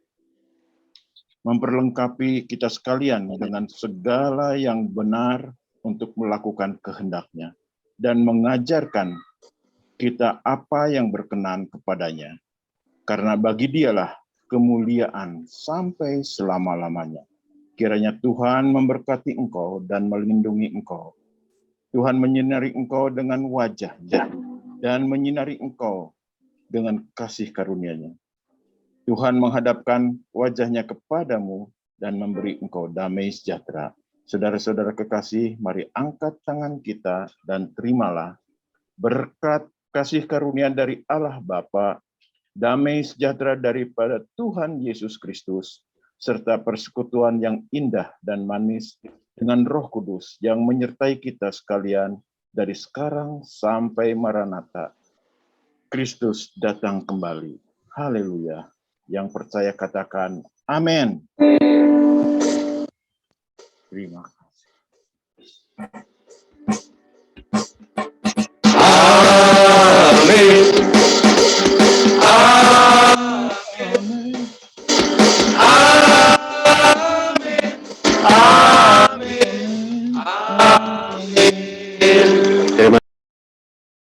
Speaker 4: memperlengkapi kita sekalian dengan segala yang benar untuk melakukan kehendak-Nya dan mengajarkan kita apa yang berkenan kepadanya. Karena bagi Dialah kemuliaan sampai selama-lamanya. Kiranya Tuhan memberkati engkau dan melindungi engkau. Tuhan menyinari engkau dengan wajah-Nya dan menyinari engkau dengan kasih karunia-Nya. Tuhan menghadapkan wajah-Nya kepadamu dan memberi engkau damai sejahtera. Saudara-saudara kekasih, mari angkat tangan kita dan terimalah berkat kasih karunia dari Allah Bapa, damai sejahtera daripada Tuhan Yesus Kristus, serta persekutuan yang indah dan manis dengan Roh Kudus yang menyertai kita sekalian dari sekarang sampai Maranatha. Kristus datang kembali. Haleluya. Yang percaya katakan amin. Terima kasih.
Speaker 5: Amin. Amin. Amin. Amin. Amin.